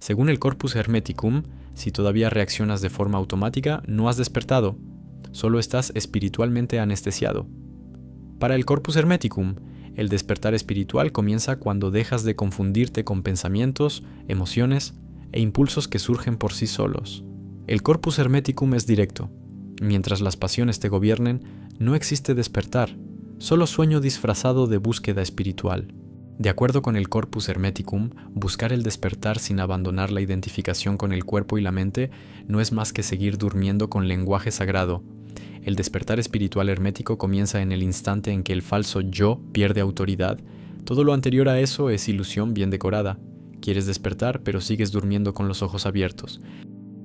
Según el Corpus Hermeticum, si todavía reaccionas de forma automática, no has despertado, solo estás espiritualmente anestesiado. Para el Corpus Hermeticum, el despertar espiritual comienza cuando dejas de confundirte con pensamientos, emociones e impulsos que surgen por sí solos. El Corpus Hermeticum es directo. Mientras las pasiones te gobiernen, no existe despertar, solo sueño disfrazado de búsqueda espiritual. De acuerdo con el Corpus Hermeticum, buscar el despertar sin abandonar la identificación con el cuerpo y la mente no es más que seguir durmiendo con lenguaje sagrado. El despertar espiritual hermético comienza en el instante en que el falso yo pierde autoridad. Todo lo anterior a eso es ilusión bien decorada. Quieres despertar, pero sigues durmiendo con los ojos abiertos.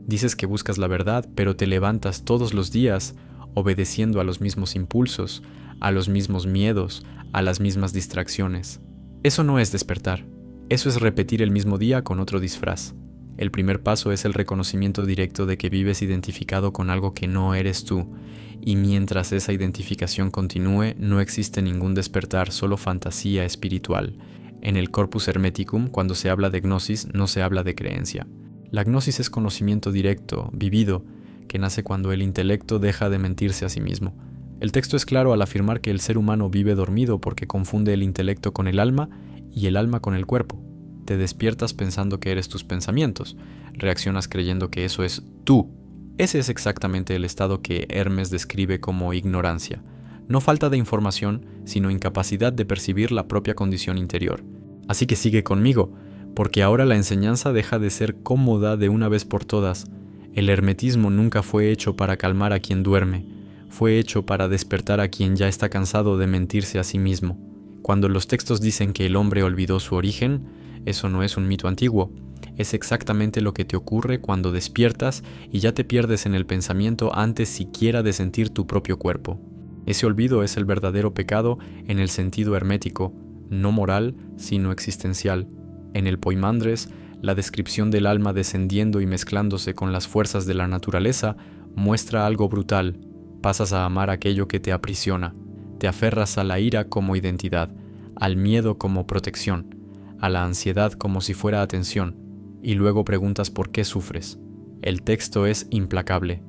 Dices que buscas la verdad, pero te levantas todos los días obedeciendo a los mismos impulsos, a los mismos miedos, a las mismas distracciones. Eso no es despertar. Eso es repetir el mismo día con otro disfraz. El primer paso es el reconocimiento directo de que vives identificado con algo que no eres tú, y mientras esa identificación continúe, no existe ningún despertar, solo fantasía espiritual. En el Corpus Hermeticum, cuando se habla de gnosis, no se habla de creencia. La gnosis es conocimiento directo, vivido, que nace cuando el intelecto deja de mentirse a sí mismo. El texto es claro al afirmar que el ser humano vive dormido porque confunde el intelecto con el alma y el alma con el cuerpo. Te despiertas pensando que eres tus pensamientos, reaccionas creyendo que eso es tú. Ese es exactamente el estado que Hermes describe como ignorancia. No falta de información, sino incapacidad de percibir la propia condición interior. Así que sigue conmigo, porque ahora la enseñanza deja de ser cómoda de una vez por todas. El hermetismo nunca fue hecho para calmar a quien duerme, fue hecho para despertar a quien ya está cansado de mentirse a sí mismo. Cuando los textos dicen que el hombre olvidó su origen, eso no es un mito antiguo. Es exactamente lo que te ocurre cuando despiertas y ya te pierdes en el pensamiento antes siquiera de sentir tu propio cuerpo. Ese olvido es el verdadero pecado en el sentido hermético, no moral, sino existencial. En el Poimandres, la descripción del alma descendiendo y mezclándose con las fuerzas de la naturaleza muestra algo brutal. Pasas a amar aquello que te aprisiona. Te aferras a la ira como identidad, al miedo como protección, a la ansiedad como si fuera atención, y luego preguntas por qué sufres. El texto es implacable.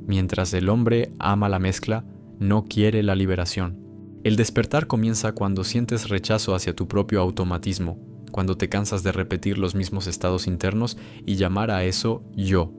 Mientras el hombre ama la mezcla, no quiere la liberación. El despertar comienza cuando sientes rechazo hacia tu propio automatismo, cuando te cansas de repetir los mismos estados internos y llamar a eso yo.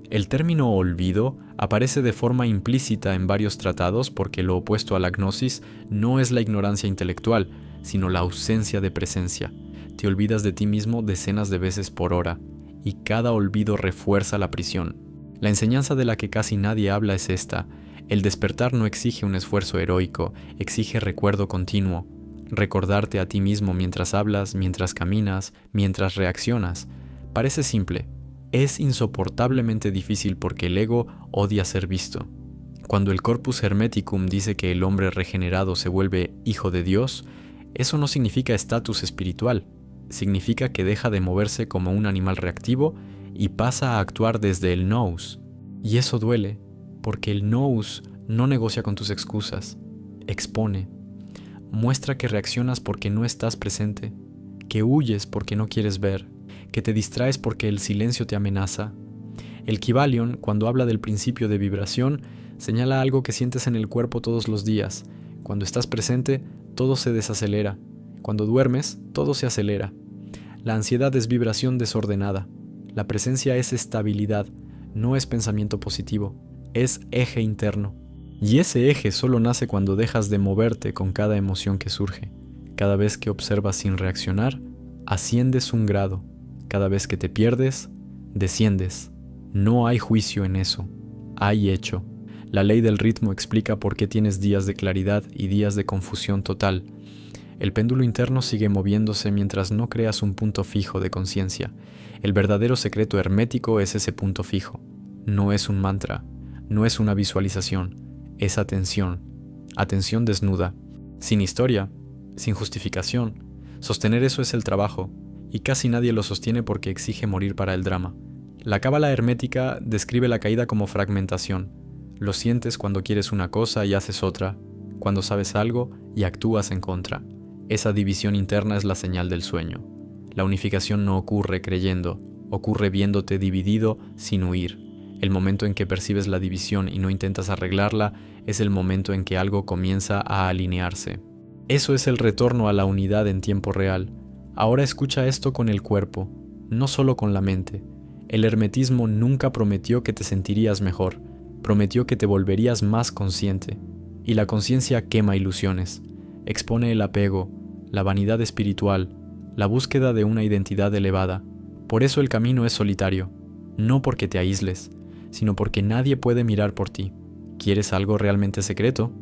El término olvido aparece de forma implícita en varios tratados porque lo opuesto a la gnosis no es la ignorancia intelectual, sino la ausencia de presencia. Te olvidas de ti mismo decenas de veces por hora, y cada olvido refuerza la prisión. La enseñanza de la que casi nadie habla es esta: el despertar no exige un esfuerzo heroico, exige recuerdo continuo. Recordarte a ti mismo mientras hablas, mientras caminas, mientras reaccionas. Parece simple. Es insoportablemente difícil porque el ego odia ser visto. Cuando el Corpus Hermeticum dice que el hombre regenerado se vuelve hijo de Dios, eso no significa estatus espiritual. Significa que deja de moverse como un animal reactivo y pasa a actuar desde el nous. Y eso duele, porque el nous no negocia con tus excusas, expone. Muestra que reaccionas porque no estás presente, que huyes porque no quieres ver, que te distraes porque el silencio te amenaza. El Kybalion, cuando habla del principio de vibración, señala algo que sientes en el cuerpo todos los días. Cuando estás presente, todo se desacelera. Cuando duermes, todo se acelera. La ansiedad es vibración desordenada. La presencia es estabilidad, no es pensamiento positivo, es eje interno. Y ese eje solo nace cuando dejas de moverte con cada emoción que surge. Cada vez que observas sin reaccionar, asciendes un grado. Cada vez que te pierdes, desciendes. No hay juicio en eso, hay hecho. La ley del ritmo explica por qué tienes días de claridad y días de confusión total. El péndulo interno sigue moviéndose mientras no creas un punto fijo de conciencia. El verdadero secreto hermético es ese punto fijo. No es un mantra, no es una visualización, es atención. Atención desnuda, sin historia, sin justificación. Sostener eso es el trabajo, y casi nadie lo sostiene porque exige morir para el drama. La cábala hermética describe la caída como fragmentación. Lo sientes cuando quieres una cosa y haces otra, cuando sabes algo y actúas en contra. Esa división interna es la señal del sueño. La unificación no ocurre creyendo, ocurre viéndote dividido sin huir. El momento en que percibes la división y no intentas arreglarla es el momento en que algo comienza a alinearse. Eso es el retorno a la unidad en tiempo real. Ahora escucha esto con el cuerpo, no solo con la mente. El hermetismo nunca prometió que te sentirías mejor, prometió que te volverías más consciente. Y la conciencia quema ilusiones, expone el apego, la vanidad espiritual, la búsqueda de una identidad elevada. Por eso el camino es solitario, no porque te aísles, sino porque nadie puede mirar por ti. ¿Quieres algo realmente secreto?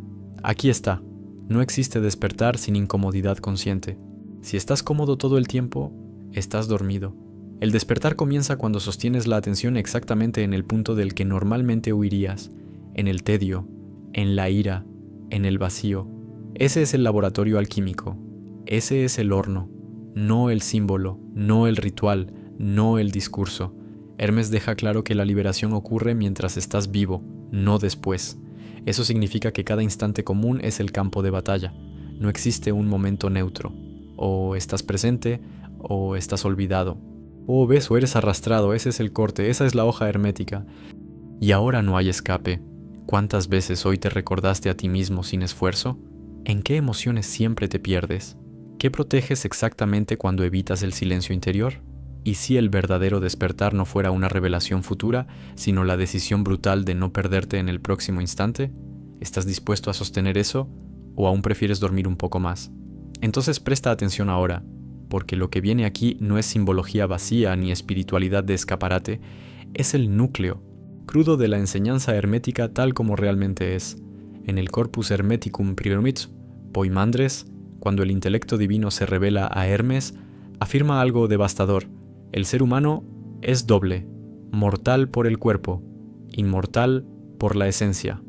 Aquí está. No existe despertar sin incomodidad consciente. Si estás cómodo todo el tiempo, estás dormido. El despertar comienza cuando sostienes la atención exactamente en el punto del que normalmente huirías, en el tedio, en la ira, en el vacío. Ese es el laboratorio alquímico. Ese es el horno, no el símbolo, no el ritual, no el discurso. Hermes deja claro que la liberación ocurre mientras estás vivo, no después. Eso significa que cada instante común es el campo de batalla. No existe un momento neutro. O estás presente o estás olvidado. O ves o eres arrastrado, ese es el corte, esa es la hoja hermética. Y ahora no hay escape. ¿Cuántas veces hoy te recordaste a ti mismo sin esfuerzo? ¿En qué emociones siempre te pierdes? ¿Qué proteges exactamente cuando evitas el silencio interior? ¿Y si el verdadero despertar no fuera una revelación futura, sino la decisión brutal de no perderte en el próximo instante? ¿Estás dispuesto a sostener eso? ¿O aún prefieres dormir un poco más? Entonces presta atención ahora, porque lo que viene aquí no es simbología vacía ni espiritualidad de escaparate, es el núcleo crudo de la enseñanza hermética tal como realmente es. En el Corpus Hermeticum Priorumit, Poimandres, cuando el intelecto divino se revela a Hermes, afirma algo devastador. El ser humano es doble, mortal por el cuerpo, inmortal por la esencia.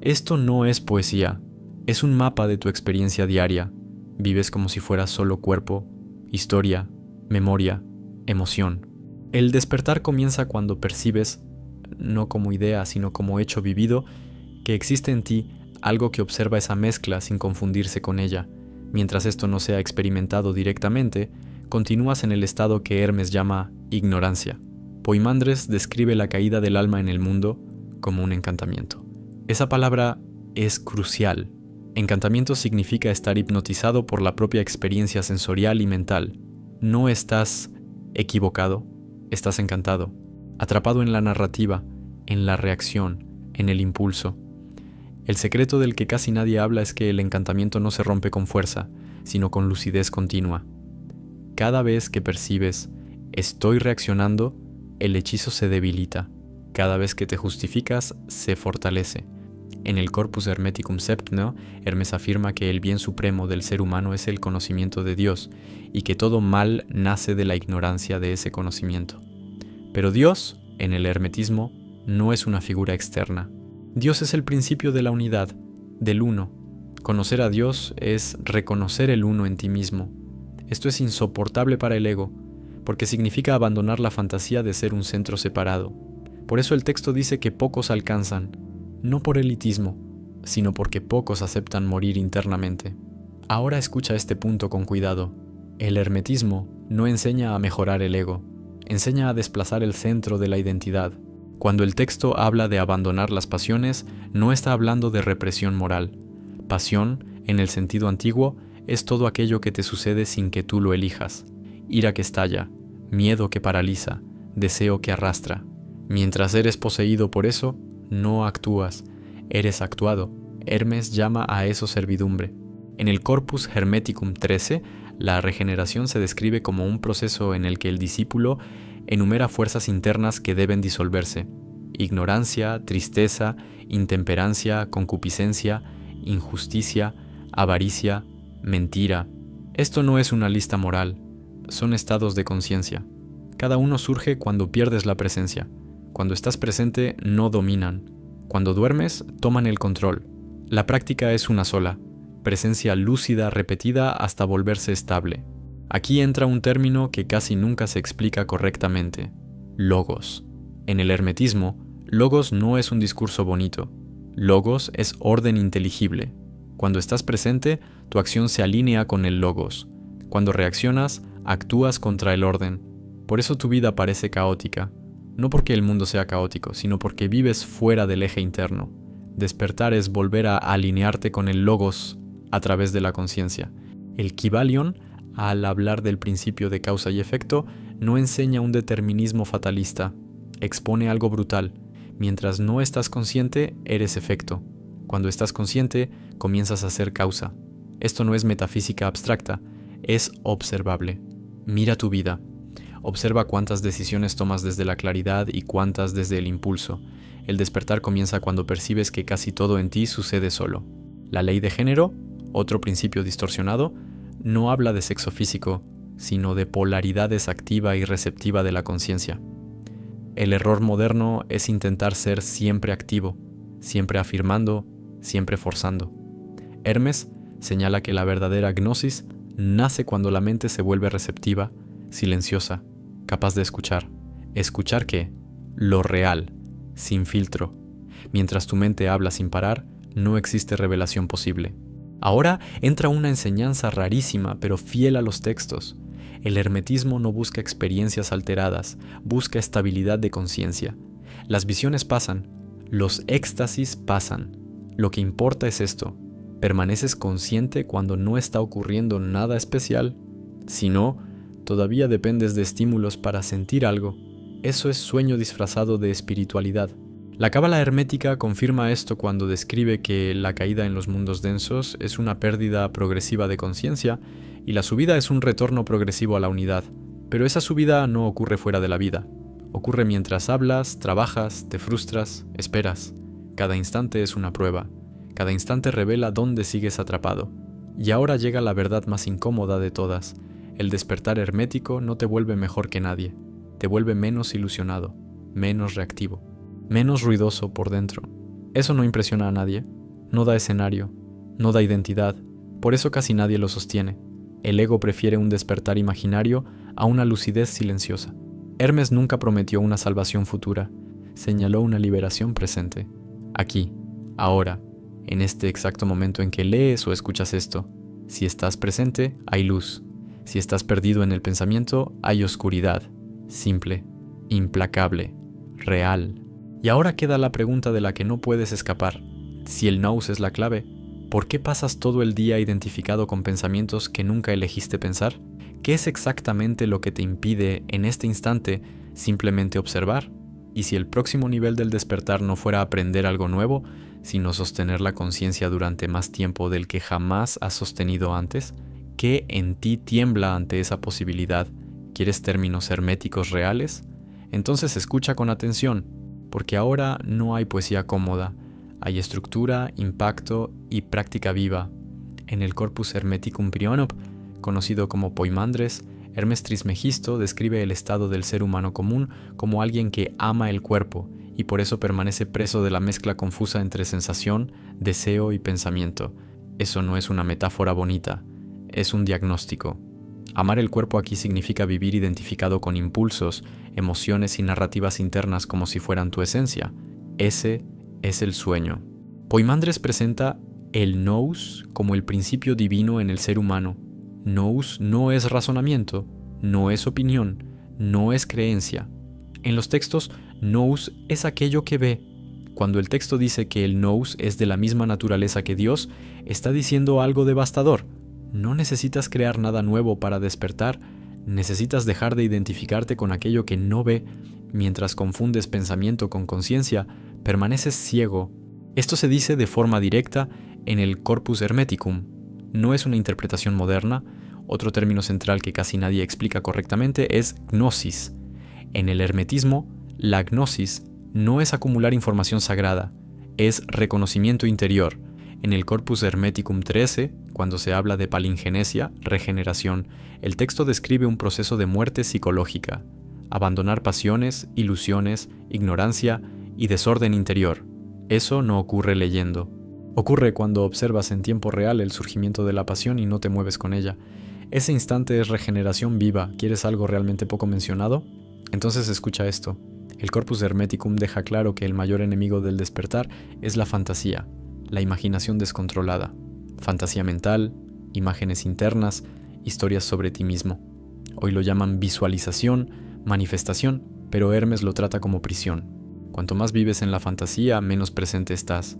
Esto no es poesía, es un mapa de tu experiencia diaria. Vives como si fueras solo cuerpo, historia, memoria, emoción. El despertar comienza cuando percibes, no como idea, sino como hecho vivido, que existe en ti algo que observa esa mezcla sin confundirse con ella. Mientras esto no sea experimentado directamente, continúas en el estado que Hermes llama ignorancia. Poimandres describe la caída del alma en el mundo como un encantamiento. Esa palabra es crucial. Encantamiento significa estar hipnotizado por la propia experiencia sensorial y mental. No estás equivocado, estás encantado, atrapado en la narrativa, en la reacción, en el impulso. El secreto del que casi nadie habla es que el encantamiento no se rompe con fuerza, sino con lucidez continua. Cada vez que percibes, estoy reaccionando, el hechizo se debilita. Cada vez que te justificas, se fortalece. En el Corpus Hermeticum Septimo, Hermes afirma que el bien supremo del ser humano es el conocimiento de Dios y que todo mal nace de la ignorancia de ese conocimiento. Pero Dios, en el hermetismo, no es una figura externa. Dios es el principio de la unidad, del uno. Conocer a Dios es reconocer el uno en ti mismo. Esto es insoportable para el ego, porque significa abandonar la fantasía de ser un centro separado. Por eso el texto dice que pocos alcanzan, no por elitismo, sino porque pocos aceptan morir internamente. Ahora escucha este punto con cuidado. El hermetismo no enseña a mejorar el ego, enseña a desplazar el centro de la identidad. Cuando el texto habla de abandonar las pasiones, no está hablando de represión moral. Pasión, en el sentido antiguo, es todo aquello que te sucede sin que tú lo elijas. Ira que estalla, miedo que paraliza, deseo que arrastra. Mientras eres poseído por eso, no actúas, eres actuado. Hermes llama a eso servidumbre. En el Corpus Hermeticum 13, la regeneración se describe como un proceso en el que el discípulo enumera fuerzas internas que deben disolverse: ignorancia, tristeza, intemperancia, concupiscencia, injusticia, avaricia, mentira. Esto no es una lista moral, son estados de conciencia. Cada uno surge cuando pierdes la presencia. Cuando estás presente, no dominan. Cuando duermes, toman el control. La práctica es una sola: presencia lúcida repetida hasta volverse estable. Aquí entra un término que casi nunca se explica correctamente: logos. En el hermetismo, logos no es un discurso bonito. Logos es orden inteligible. Cuando estás presente, tu acción se alinea con el logos. Cuando reaccionas, actúas contra el orden. Por eso tu vida parece caótica, no porque el mundo sea caótico, sino porque vives fuera del eje interno. Despertar es volver a alinearte con el logos a través de la conciencia. El Kybalion, al hablar del principio de causa y efecto, no enseña un determinismo fatalista, expone algo brutal. Mientras no estás consciente, eres efecto. Cuando estás consciente, comienzas a ser causa. Esto no es metafísica abstracta, es observable. Mira tu vida. Observa cuántas decisiones tomas desde la claridad y cuántas desde el impulso. El despertar comienza cuando percibes que casi todo en ti sucede solo. La ley de género, otro principio distorsionado, no habla de sexo físico, sino de polaridades activa y receptiva de la conciencia. El error moderno es intentar ser siempre activo, siempre afirmando, siempre forzando. Hermes señala que la verdadera gnosis nace cuando la mente se vuelve receptiva, silenciosa, capaz de escuchar. ¿Escuchar qué? Lo real, sin filtro. Mientras tu mente habla sin parar, no existe revelación posible. Ahora entra una enseñanza rarísima, pero fiel a los textos. El hermetismo no busca experiencias alteradas, busca estabilidad de conciencia. Las visiones pasan, los éxtasis pasan. Lo que importa es esto: ¿permaneces consciente cuando no está ocurriendo nada especial? Si no, todavía dependes de estímulos para sentir algo. Eso es sueño disfrazado de espiritualidad. La cábala hermética confirma esto cuando describe que la caída en los mundos densos es una pérdida progresiva de conciencia y la subida es un retorno progresivo a la unidad. Pero esa subida no ocurre fuera de la vida. Ocurre mientras hablas, trabajas, te frustras, esperas. Cada instante es una prueba. Cada instante revela dónde sigues atrapado. Y ahora llega la verdad más incómoda de todas. El despertar hermético no te vuelve mejor que nadie. Te vuelve menos ilusionado, menos reactivo, menos ruidoso por dentro. Eso no impresiona a nadie. No da escenario, no da identidad. Por eso casi nadie lo sostiene. El ego prefiere un despertar imaginario a una lucidez silenciosa. Hermes nunca prometió una salvación futura. Señaló una liberación presente. Aquí, ahora, en este exacto momento en que lees o escuchas esto. Si estás presente, hay luz. Si estás perdido en el pensamiento, hay oscuridad. Simple, implacable, real. Y ahora queda la pregunta de la que no puedes escapar. Si el nous es la clave, ¿por qué pasas todo el día identificado con pensamientos que nunca elegiste pensar? ¿Qué es exactamente lo que te impide, en este instante, simplemente observar? Y si el próximo nivel del despertar no fuera aprender algo nuevo, sino sostener la conciencia durante más tiempo del que jamás has sostenido antes, ¿qué en ti tiembla ante esa posibilidad? ¿Quieres términos herméticos reales? Entonces escucha con atención, porque ahora no hay poesía cómoda, hay estructura, impacto y práctica viva. En el Corpus Hermeticum Prionop, conocido como Poimandres, Hermes Trismegisto describe el estado del ser humano común como alguien que ama el cuerpo y por eso permanece preso de la mezcla confusa entre sensación, deseo y pensamiento. Eso no es una metáfora bonita, es un diagnóstico. Amar el cuerpo aquí significa vivir identificado con impulsos, emociones y narrativas internas como si fueran tu esencia. Ese es el sueño. Poimandres presenta el nous como el principio divino en el ser humano. Nous no es razonamiento, no es opinión, no es creencia. En los textos, nous es aquello que ve. Cuando el texto dice que el nous es de la misma naturaleza que Dios, está diciendo algo devastador. No necesitas crear nada nuevo para despertar, necesitas dejar de identificarte con aquello que no ve. Mientras confundes pensamiento con conciencia, permaneces ciego. Esto se dice de forma directa en el Corpus Hermeticum. No es una interpretación moderna. Otro término central que casi nadie explica correctamente es gnosis. En el hermetismo, la gnosis no es acumular información sagrada, es reconocimiento interior. En el Corpus Hermeticum 13, cuando se habla de palingenesia, regeneración, el texto describe un proceso de muerte psicológica, abandonar pasiones, ilusiones, ignorancia y desorden interior. Eso no ocurre leyendo. Ocurre cuando observas en tiempo real el surgimiento de la pasión y no te mueves con ella. Ese instante es regeneración viva. ¿Quieres algo realmente poco mencionado? Entonces escucha esto. El Corpus Hermeticum deja claro que el mayor enemigo del despertar es la fantasía, la imaginación descontrolada. Fantasía mental, imágenes internas, historias sobre ti mismo. Hoy lo llaman visualización, manifestación, pero Hermes lo trata como prisión. Cuanto más vives en la fantasía, menos presente estás.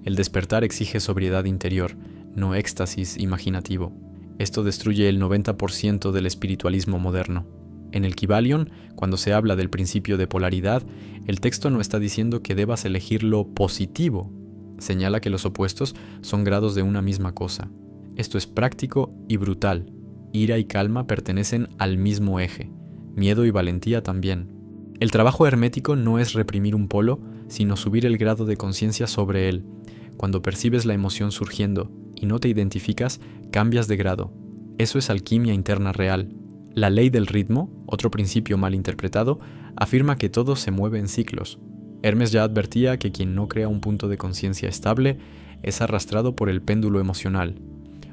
El despertar exige sobriedad interior, no éxtasis imaginativo. Esto destruye el 90% del espiritualismo moderno. En el Kybalion, cuando se habla del principio de polaridad, el texto no está diciendo que debas elegir lo positivo. Señala que los opuestos son grados de una misma cosa. Esto es práctico y brutal. Ira y calma pertenecen al mismo eje. Miedo y valentía también. El trabajo hermético no es reprimir un polo, sino subir el grado de conciencia sobre él. Cuando percibes la emoción surgiendo y no te identificas, cambias de grado. Eso es alquimia interna real. La ley del ritmo, otro principio mal interpretado, afirma que todo se mueve en ciclos. Hermes ya advertía que quien no crea un punto de conciencia estable es arrastrado por el péndulo emocional.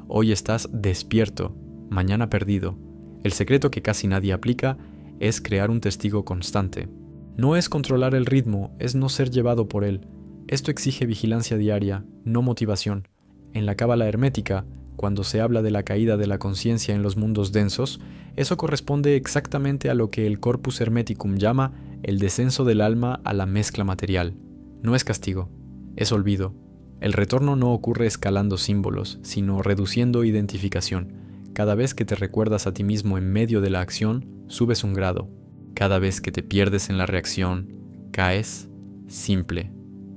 Hoy estás despierto, mañana perdido. El secreto que casi nadie aplica es crear un testigo constante. No es controlar el ritmo, es no ser llevado por él. Esto exige vigilancia diaria, no motivación. En la cábala hermética, cuando se habla de la caída de la conciencia en los mundos densos, eso corresponde exactamente a lo que el Corpus Hermeticum llama el descenso del alma a la mezcla material. No es castigo, es olvido. El retorno no ocurre escalando símbolos, sino reduciendo identificación. Cada vez que te recuerdas a ti mismo en medio de la acción, subes un grado. Cada vez que te pierdes en la reacción, caes simple,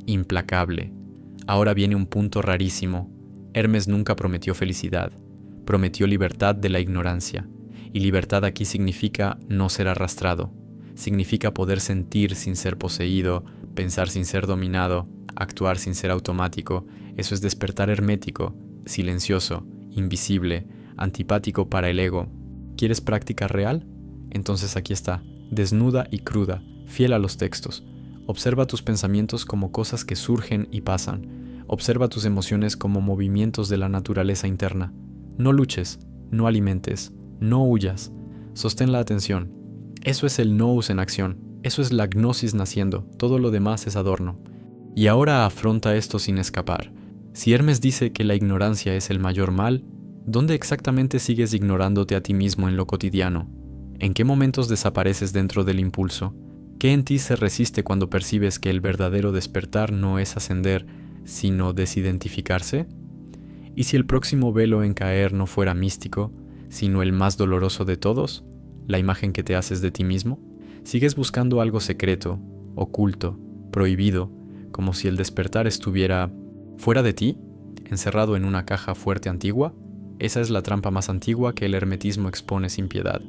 implacable. Ahora viene un punto rarísimo. Hermes nunca prometió felicidad, prometió libertad de la ignorancia. Y libertad aquí significa no ser arrastrado. Significa poder sentir sin ser poseído, pensar sin ser dominado, actuar sin ser automático. Eso es despertar hermético, silencioso, invisible, antipático para el ego. ¿Quieres práctica real? Entonces aquí está, desnuda y cruda, fiel a los textos. Observa tus pensamientos como cosas que surgen y pasan. Observa tus emociones como movimientos de la naturaleza interna. No luches, no alimentes, no huyas. Sostén la atención. Eso es el nous en acción. Eso es la gnosis naciendo. Todo lo demás es adorno. Y ahora afronta esto sin escapar. Si Hermes dice que la ignorancia es el mayor mal, ¿dónde exactamente sigues ignorándote a ti mismo en lo cotidiano? ¿En qué momentos desapareces dentro del impulso? ¿Qué en ti se resiste cuando percibes que el verdadero despertar no es ascender, sino desidentificarse? ¿Y si el próximo velo en caer no fuera místico, sino el más doloroso de todos, la imagen que te haces de ti mismo? ¿Sigues buscando algo secreto, oculto, prohibido, como si el despertar estuviera fuera de ti, encerrado en una caja fuerte antigua? Esa es la trampa más antigua que el hermetismo expone sin piedad.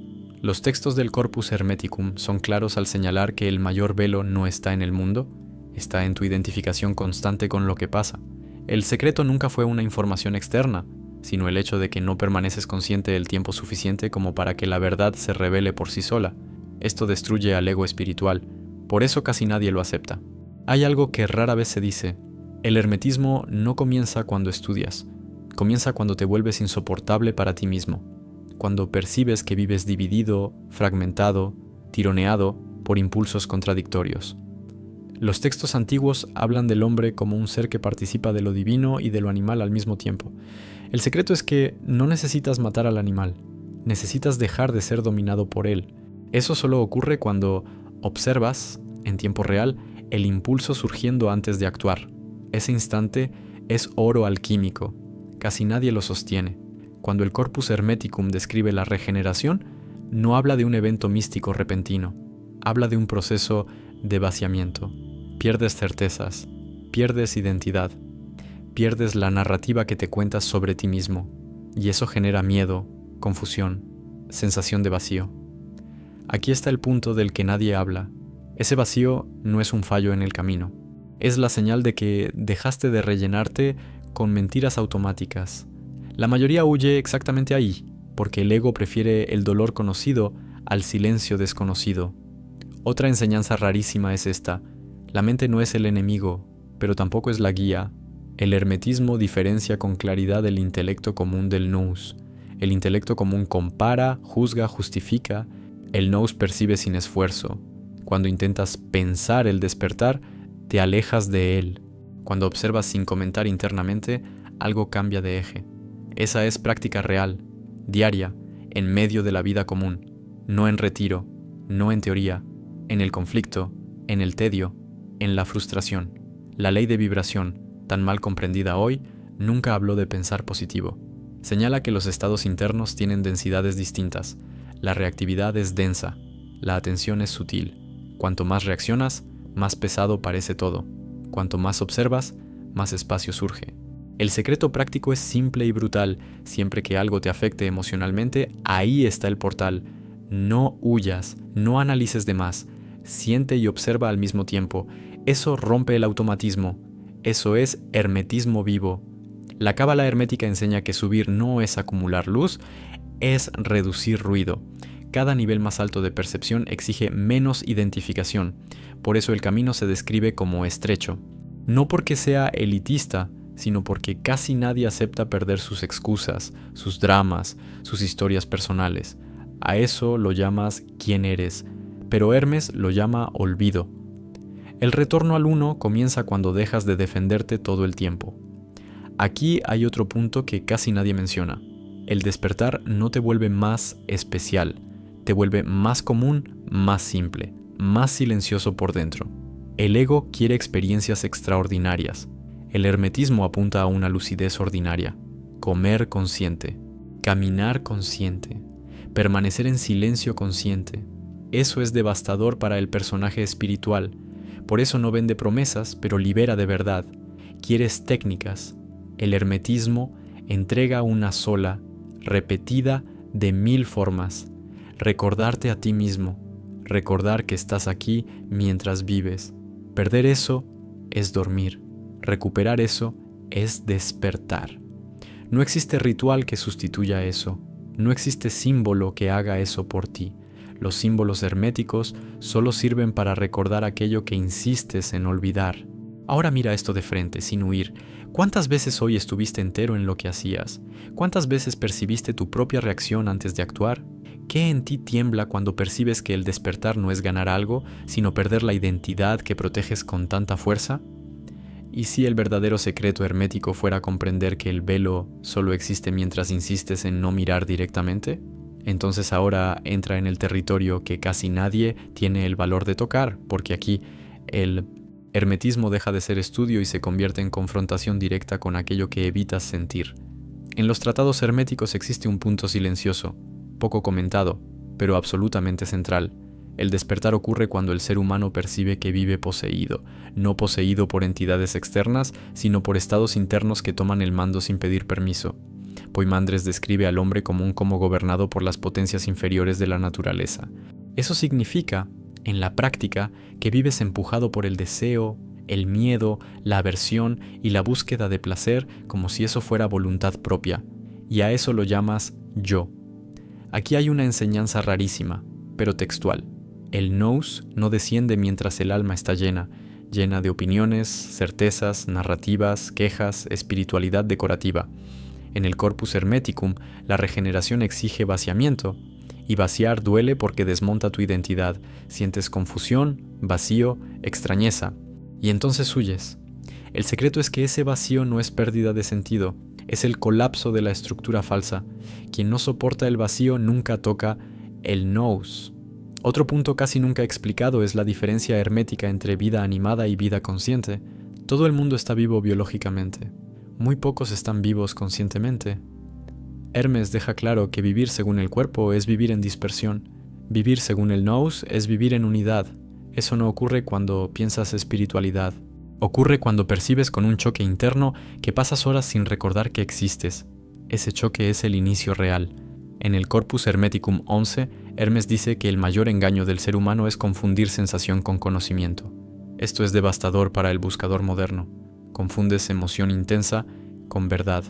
Los textos del Corpus Hermeticum son claros al señalar que el mayor velo no está en el mundo, está en tu identificación constante con lo que pasa. El secreto nunca fue una información externa, sino el hecho de que no permaneces consciente el tiempo suficiente como para que la verdad se revele por sí sola. Esto destruye al ego espiritual, por eso casi nadie lo acepta. Hay algo que rara vez se dice: el hermetismo no comienza cuando estudias, comienza cuando te vuelves insoportable para ti mismo, cuando percibes que vives dividido, fragmentado, tironeado por impulsos contradictorios. Los textos antiguos hablan del hombre como un ser que participa de lo divino y de lo animal al mismo tiempo. El secreto es que no necesitas matar al animal, necesitas dejar de ser dominado por él. Eso solo ocurre cuando observas, en tiempo real, el impulso surgiendo antes de actuar. Ese instante es oro alquímico. Casi nadie lo sostiene. Cuando el Corpus Hermeticum describe la regeneración, no habla de un evento místico repentino. Habla de un proceso de vaciamiento. Pierdes certezas, pierdes identidad, pierdes la narrativa que te cuentas sobre ti mismo, y eso genera miedo, confusión, sensación de vacío. Aquí está el punto del que nadie habla. Ese vacío no es un fallo en el camino. Es la señal de que dejaste de rellenarte con mentiras automáticas. La mayoría huye exactamente ahí, porque el ego prefiere el dolor conocido al silencio desconocido. Otra enseñanza rarísima es esta: la mente no es el enemigo, pero tampoco es la guía. El hermetismo diferencia con claridad el intelecto común del nous. El intelecto común compara, juzga, justifica. El nous percibe sin esfuerzo. Cuando intentas pensar el despertar, te alejas de él. Cuando observas sin comentar internamente, algo cambia de eje. Esa es práctica real, diaria, en medio de la vida común, no en retiro, no en teoría, en el conflicto, en el tedio, en la frustración. La ley de vibración, tan mal comprendida hoy, nunca habló de pensar positivo. Señala que los estados internos tienen densidades distintas. La reactividad es densa, la atención es sutil. Cuanto más reaccionas, más pesado parece todo. Cuanto más observas, más espacio surge. El secreto práctico es simple y brutal. Siempre que algo te afecte emocionalmente, ahí está el portal. No huyas, no analices de más. Siente y observa al mismo tiempo. Eso rompe el automatismo. Eso es hermetismo vivo. La cábala hermética enseña que subir no es acumular luz, es reducir ruido. Cada nivel más alto de percepción exige menos identificación. Por eso el camino se describe como estrecho. No porque sea elitista, sino porque casi nadie acepta perder sus excusas, sus dramas, sus historias personales. A eso lo llamas quién eres, pero Hermes lo llama olvido. El retorno al uno comienza cuando dejas de defenderte todo el tiempo. Aquí hay otro punto que casi nadie menciona. El despertar no te vuelve más especial, te vuelve más común, más simple, más silencioso por dentro. El ego quiere experiencias extraordinarias. El hermetismo apunta a una lucidez ordinaria. Comer consciente, caminar consciente, permanecer en silencio consciente. Eso es devastador para el personaje espiritual. Por eso no vende promesas, pero libera de verdad. Quieres técnicas. El hermetismo entrega una sola, repetida de 1000 formas. Recordarte a ti mismo. Recordar que estás aquí mientras vives. Perder eso es dormir. Recuperar eso es despertar. No existe ritual que sustituya eso. No existe símbolo que haga eso por ti. Los símbolos herméticos solo sirven para recordar aquello que insistes en olvidar. Ahora mira esto de frente, sin huir. ¿Cuántas veces hoy estuviste entero en lo que hacías? ¿Cuántas veces percibiste tu propia reacción antes de actuar? ¿Qué en ti tiembla cuando percibes que el despertar no es ganar algo, sino perder la identidad que proteges con tanta fuerza? ¿Y si el verdadero secreto hermético fuera comprender que el velo solo existe mientras insistes en no mirar directamente? Entonces ahora entra en el territorio que casi nadie tiene el valor de tocar, porque aquí el hermetismo deja de ser estudio y se convierte en confrontación directa con aquello que evitas sentir. En los tratados herméticos existe un punto silencioso, poco comentado, pero absolutamente central. El despertar ocurre cuando el ser humano percibe que vive poseído, no poseído por entidades externas, sino por estados internos que toman el mando sin pedir permiso. Poimandres describe al hombre como un como gobernado por las potencias inferiores de la naturaleza. Eso significa, en la práctica, que vives empujado por el deseo, el miedo, la aversión y la búsqueda de placer como si eso fuera voluntad propia, y a eso lo llamas yo. Aquí hay una enseñanza rarísima, pero textual. El nous no desciende mientras el alma está llena de opiniones, certezas, narrativas, quejas, espiritualidad decorativa. En el corpus hermeticum, la regeneración exige vaciamiento, y vaciar duele porque desmonta tu identidad, sientes confusión, vacío, extrañeza, y entonces huyes. El secreto es que ese vacío no es pérdida de sentido, es el colapso de la estructura falsa. Quien no soporta el vacío nunca toca el nous. Otro punto casi nunca explicado es la diferencia hermética entre vida animada y vida consciente. Todo el mundo está vivo biológicamente. Muy pocos están vivos conscientemente. Hermes deja claro que vivir según el cuerpo es vivir en dispersión. Vivir según el nous es vivir en unidad. Eso no ocurre cuando piensas espiritualidad. Ocurre cuando percibes con un choque interno que pasas horas sin recordar que existes. Ese choque es el inicio real. En el Corpus Hermeticum 11, Hermes dice que el mayor engaño del ser humano es confundir sensación con conocimiento. Esto es devastador para el buscador moderno. Confundes emoción intensa con verdad.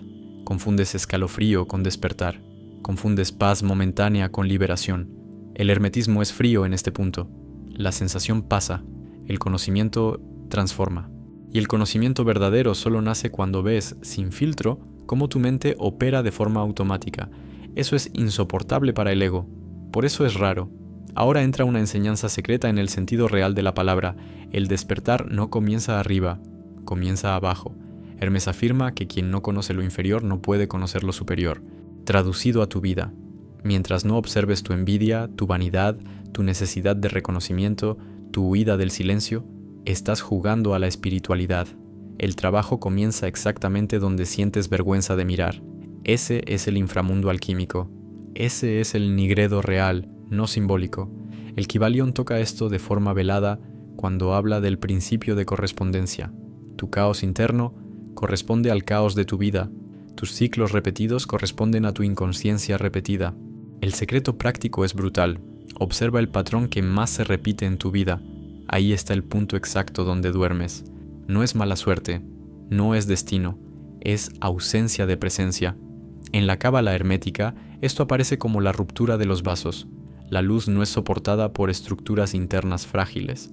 Confundes escalofrío con despertar. Confundes paz momentánea con liberación. El hermetismo es frío en este punto. La sensación pasa. El conocimiento transforma. Y el conocimiento verdadero solo nace cuando ves, sin filtro, cómo tu mente opera de forma automática. Eso es insoportable para el ego. Por eso es raro. Ahora entra una enseñanza secreta en el sentido real de la palabra. El despertar no comienza arriba, comienza abajo. Hermes afirma que quien no conoce lo inferior no puede conocer lo superior. Traducido a tu vida. Mientras no observes tu envidia, tu vanidad, tu necesidad de reconocimiento, tu huida del silencio, estás jugando a la espiritualidad. El trabajo comienza exactamente donde sientes vergüenza de mirar. Ese es el inframundo alquímico. Ese es el nigredo real, no simbólico. El Kybalión toca esto de forma velada cuando habla del principio de correspondencia. Tu caos interno corresponde al caos de tu vida. Tus ciclos repetidos corresponden a tu inconsciencia repetida. El secreto práctico es brutal. Observa el patrón que más se repite en tu vida. Ahí está el punto exacto donde duermes. No es mala suerte, no es destino, es ausencia de presencia. En la cábala hermética, esto aparece como la ruptura de los vasos. La luz no es soportada por estructuras internas frágiles.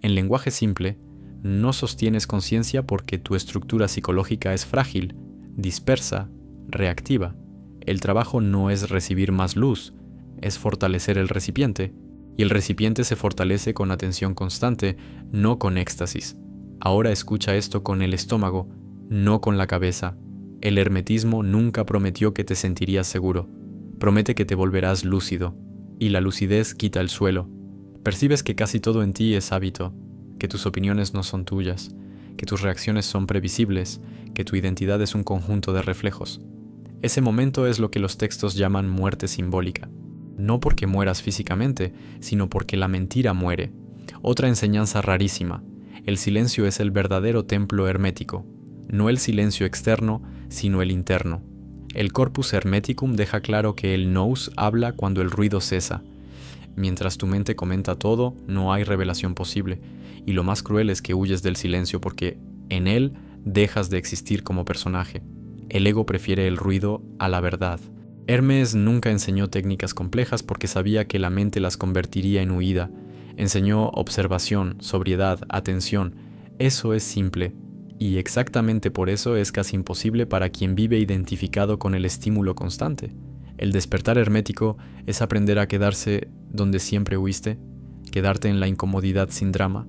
En lenguaje simple, no sostienes conciencia porque tu estructura psicológica es frágil, dispersa, reactiva. El trabajo no es recibir más luz, es fortalecer el recipiente. Y el recipiente se fortalece con atención constante, no con éxtasis. Ahora escucha esto con el estómago, no con la cabeza. El hermetismo nunca prometió que te sentirías seguro. Promete que te volverás lúcido. Y la lucidez quita el suelo. Percibes que casi todo en ti es hábito, que tus opiniones no son tuyas, que tus reacciones son previsibles, que tu identidad es un conjunto de reflejos. Ese momento es lo que los textos llaman muerte simbólica. No porque mueras físicamente, sino porque la mentira muere. Otra enseñanza rarísima. El silencio es el verdadero templo hermético. No el silencio externo, sino el interno. El corpus hermeticum deja claro que el nous habla cuando el ruido cesa. Mientras tu mente comenta todo, no hay revelación posible. Y lo más cruel es que huyes del silencio porque en él dejas de existir como personaje. El ego prefiere el ruido a la verdad. Hermes nunca enseñó técnicas complejas porque sabía que la mente las convertiría en huida. Enseñó observación, sobriedad, atención. Eso es simple. Y exactamente por eso es casi imposible para quien vive identificado con el estímulo constante. El despertar hermético es aprender a quedarse donde siempre huiste, quedarte en la incomodidad sin drama,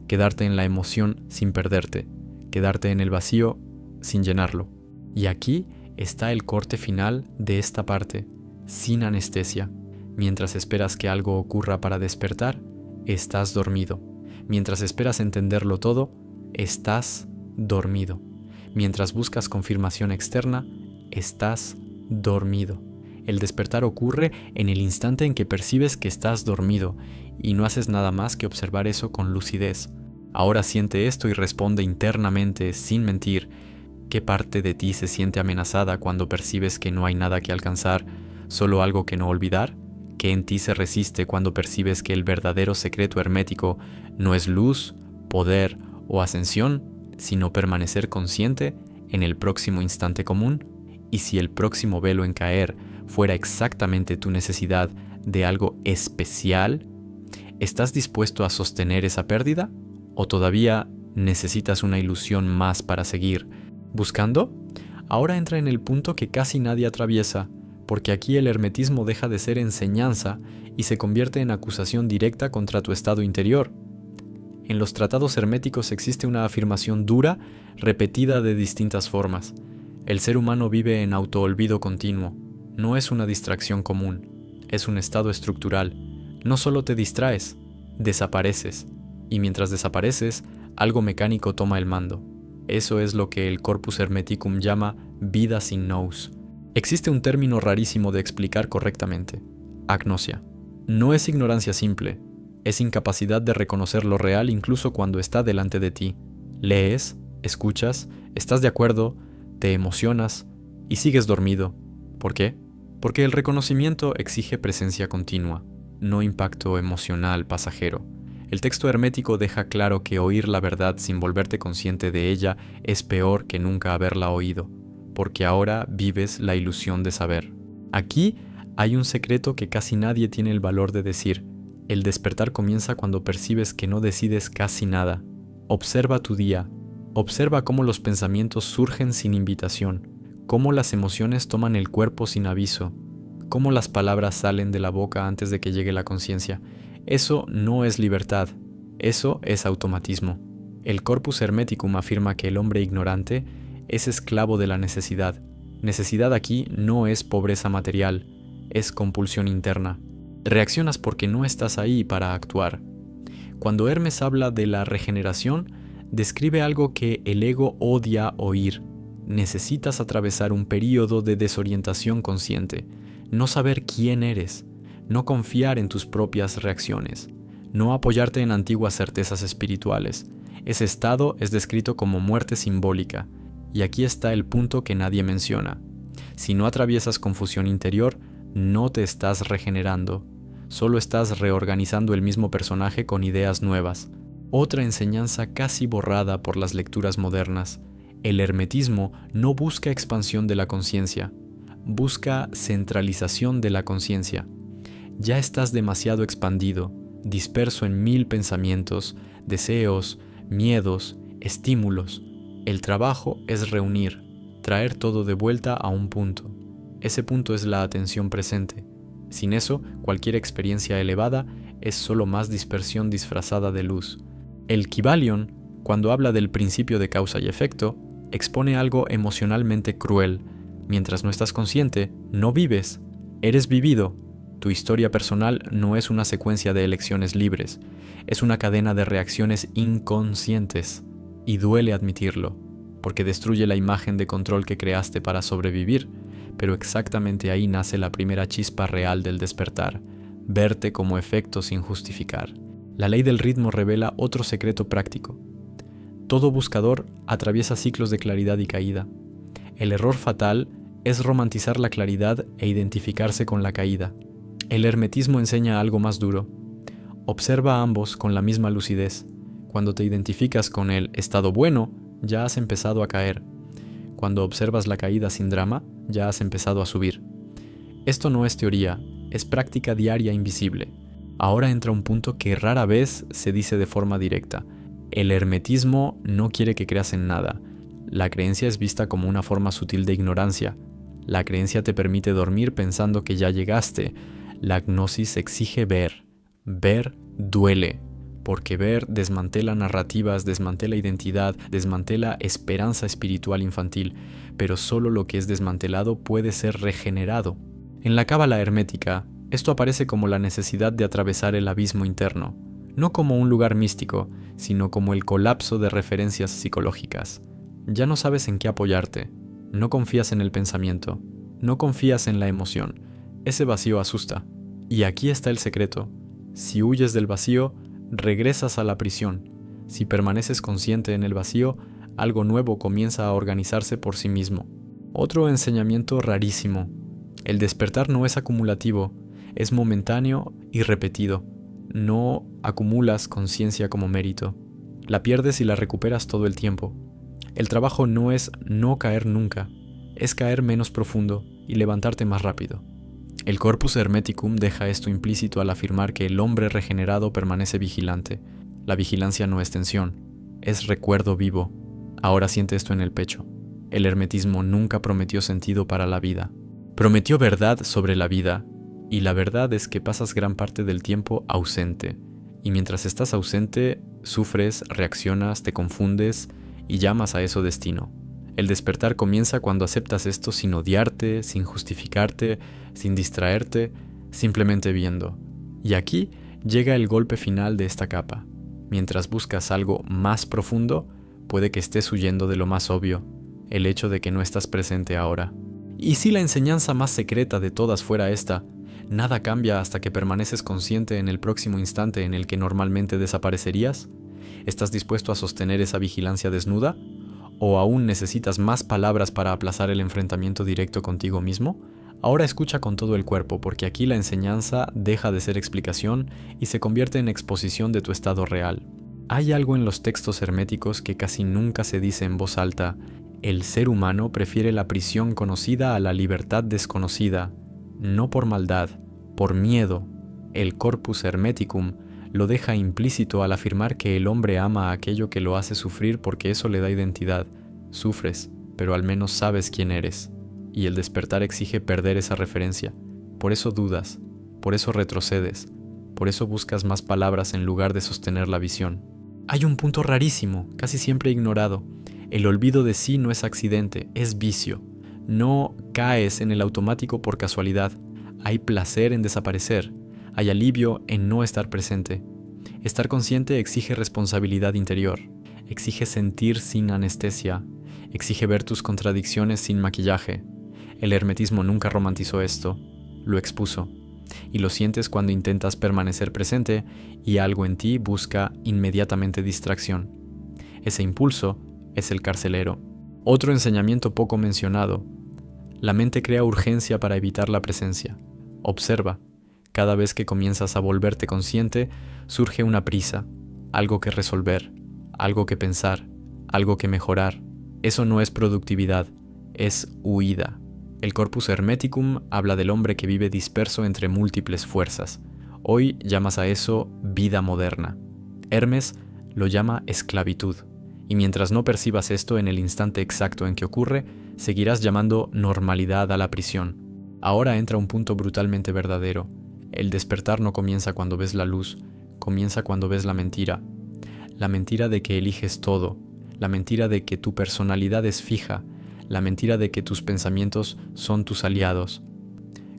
quedarte en la emoción sin perderte, quedarte en el vacío sin llenarlo. Y aquí está el corte final de esta parte, sin anestesia. Mientras esperas que algo ocurra para despertar, estás dormido. Mientras esperas entenderlo todo, estás dormido. Mientras buscas confirmación externa, estás dormido. El despertar ocurre en el instante en que percibes que estás dormido y no haces nada más que observar eso con lucidez. Ahora siente esto y responde internamente, sin mentir. ¿Qué parte de ti se siente amenazada cuando percibes que no hay nada que alcanzar, solo algo que no olvidar? ¿Qué en ti se resiste cuando percibes que el verdadero secreto hermético no es luz, poder o ascensión, sino permanecer consciente en el próximo instante común? Y si el próximo velo en caer fuera exactamente tu necesidad de algo especial, ¿estás dispuesto a sostener esa pérdida? ¿O todavía necesitas una ilusión más para seguir buscando? Ahora entra en el punto que casi nadie atraviesa, porque aquí el hermetismo deja de ser enseñanza y se convierte en acusación directa contra tu estado interior. En los tratados herméticos existe una afirmación dura, repetida de distintas formas. El ser humano vive en autoolvido continuo. No es una distracción común, es un estado estructural. No solo te distraes, desapareces. Y mientras desapareces, algo mecánico toma el mando. Eso es lo que el Corpus Hermeticum llama vida sin nous. Existe un término rarísimo de explicar correctamente: agnosia. No es ignorancia simple, es incapacidad de reconocer lo real incluso cuando está delante de ti. Lees, escuchas, estás de acuerdo, te emocionas y sigues dormido. ¿Por qué? Porque el reconocimiento exige presencia continua, no impacto emocional pasajero. El texto hermético deja claro que oír la verdad sin volverte consciente de ella es peor que nunca haberla oído, porque ahora vives la ilusión de saber. Aquí hay un secreto que casi nadie tiene el valor de decir. El despertar comienza cuando percibes que no decides casi nada. Observa tu día. Observa cómo los pensamientos surgen sin invitación, cómo las emociones toman el cuerpo sin aviso, cómo las palabras salen de la boca antes de que llegue la conciencia. Eso no es libertad, eso es automatismo. El Corpus Hermeticum afirma que el hombre ignorante es esclavo de la necesidad. Necesidad aquí no es pobreza material, es compulsión interna. Reaccionas porque no estás ahí para actuar. Cuando Hermes habla de la regeneración, describe algo que el ego odia oír. Necesitas atravesar un período de desorientación consciente, no saber quién eres, no confiar en tus propias reacciones, no apoyarte en antiguas certezas espirituales. Ese estado es descrito como muerte simbólica, y aquí está el punto que nadie menciona. Si no atraviesas confusión interior, no te estás regenerando, solo estás reorganizando el mismo personaje con ideas nuevas. Otra enseñanza casi borrada por las lecturas modernas. El hermetismo no busca expansión de la conciencia, busca centralización de la conciencia. Ya estás demasiado expandido, disperso en 1000 pensamientos, deseos, miedos, estímulos. El trabajo es reunir, traer todo de vuelta a un punto. Ese punto es la atención presente. Sin eso, cualquier experiencia elevada es solo más dispersión disfrazada de luz. El Kybalion, cuando habla del principio de causa y efecto, expone algo emocionalmente cruel. Mientras no estás consciente, no vives, eres vivido. Tu historia personal no es una secuencia de elecciones libres, es una cadena de reacciones inconscientes. Y duele admitirlo, porque destruye la imagen de control que creaste para sobrevivir, pero exactamente ahí nace la primera chispa real del despertar, verte como efecto sin justificar. La ley del ritmo revela otro secreto práctico. Todo buscador atraviesa ciclos de claridad y caída. El error fatal es romantizar la claridad e identificarse con la caída. El hermetismo enseña algo más duro. Observa a ambos con la misma lucidez. Cuando te identificas con el estado bueno, ya has empezado a caer. Cuando observas la caída sin drama, ya has empezado a subir. Esto no es teoría, es práctica diaria invisible. Ahora entra un punto que rara vez se dice de forma directa. El hermetismo no quiere que creas en nada. La creencia es vista como una forma sutil de ignorancia. La creencia te permite dormir pensando que ya llegaste. La gnosis exige ver. Ver duele. Porque ver desmantela narrativas, desmantela identidad, desmantela esperanza espiritual infantil, pero solo lo que es desmantelado puede ser regenerado. En la cábala hermética, esto aparece como la necesidad de atravesar el abismo interno, no como un lugar místico, sino como el colapso de referencias psicológicas. Ya no sabes en qué apoyarte, no confías en el pensamiento, no confías en la emoción. Ese vacío asusta. Y aquí está el secreto. Si huyes del vacío, regresas a la prisión. Si permaneces consciente en el vacío, algo nuevo comienza a organizarse por sí mismo. Otro enseñamiento rarísimo. El despertar no es acumulativo, es momentáneo y repetido. No acumulas conciencia como mérito. La pierdes y la recuperas todo el tiempo. El trabajo no es no caer nunca, es caer menos profundo y levantarte más rápido. El Corpus Hermeticum deja esto implícito al afirmar que el hombre regenerado permanece vigilante. La vigilancia no es tensión, es recuerdo vivo. Ahora siente esto en el pecho. El hermetismo nunca prometió sentido para la vida. Prometió verdad sobre la vida, y la verdad es que pasas gran parte del tiempo ausente. Y mientras estás ausente, sufres, reaccionas, te confundes y llamas a eso destino. El despertar comienza cuando aceptas esto sin odiarte, sin justificarte, sin distraerte, simplemente viendo. Y aquí llega el golpe final de esta capa. Mientras buscas algo más profundo, puede que estés huyendo de lo más obvio, el hecho de que no estás presente ahora. Y si la enseñanza más secreta de todas fuera esta, nada cambia hasta que permaneces consciente en el próximo instante en el que normalmente desaparecerías, ¿estás dispuesto a sostener esa vigilancia desnuda? ¿O aún necesitas más palabras para aplazar el enfrentamiento directo contigo mismo? Ahora escucha con todo el cuerpo, porque aquí la enseñanza deja de ser explicación y se convierte en exposición de tu estado real. Hay algo en los textos herméticos que casi nunca se dice en voz alta. El ser humano prefiere la prisión conocida a la libertad desconocida, no por maldad, por miedo. El Corpus Hermeticum lo deja implícito al afirmar que el hombre ama a aquello que lo hace sufrir porque eso le da identidad. Sufres, pero al menos sabes quién eres. Y el despertar exige perder esa referencia. Por eso dudas, por eso retrocedes, por eso buscas más palabras en lugar de sostener la visión. Hay un punto rarísimo, casi siempre ignorado. El olvido de sí no es accidente, es vicio. No caes en el automático por casualidad. hay placer en desaparecer, hay alivio en no estar presente. Estar consciente exige responsabilidad interior, exige sentir sin anestesia, exige ver tus contradicciones sin maquillaje. El hermetismo nunca romantizó esto, lo expuso, y lo sientes cuando intentas permanecer presente y algo en ti busca inmediatamente distracción. Ese impulso es el carcelero. Otro enseñamiento poco mencionado: la mente crea urgencia para evitar la presencia. Observa, cada vez que comienzas a volverte consciente, surge una prisa, algo que resolver, algo que pensar, algo que mejorar. Eso no es productividad, es huida. El Corpus Hermeticum habla del hombre que vive disperso entre múltiples fuerzas. Hoy llamas a eso vida moderna. Hermes lo llama esclavitud. Y mientras no percibas esto en el instante exacto en que ocurre, seguirás llamando normalidad a la prisión. Ahora entra un punto brutalmente verdadero. El despertar no comienza cuando ves la luz, comienza cuando ves la mentira. La mentira de que eliges todo, la mentira de que tu personalidad es fija, la mentira de que tus pensamientos son tus aliados.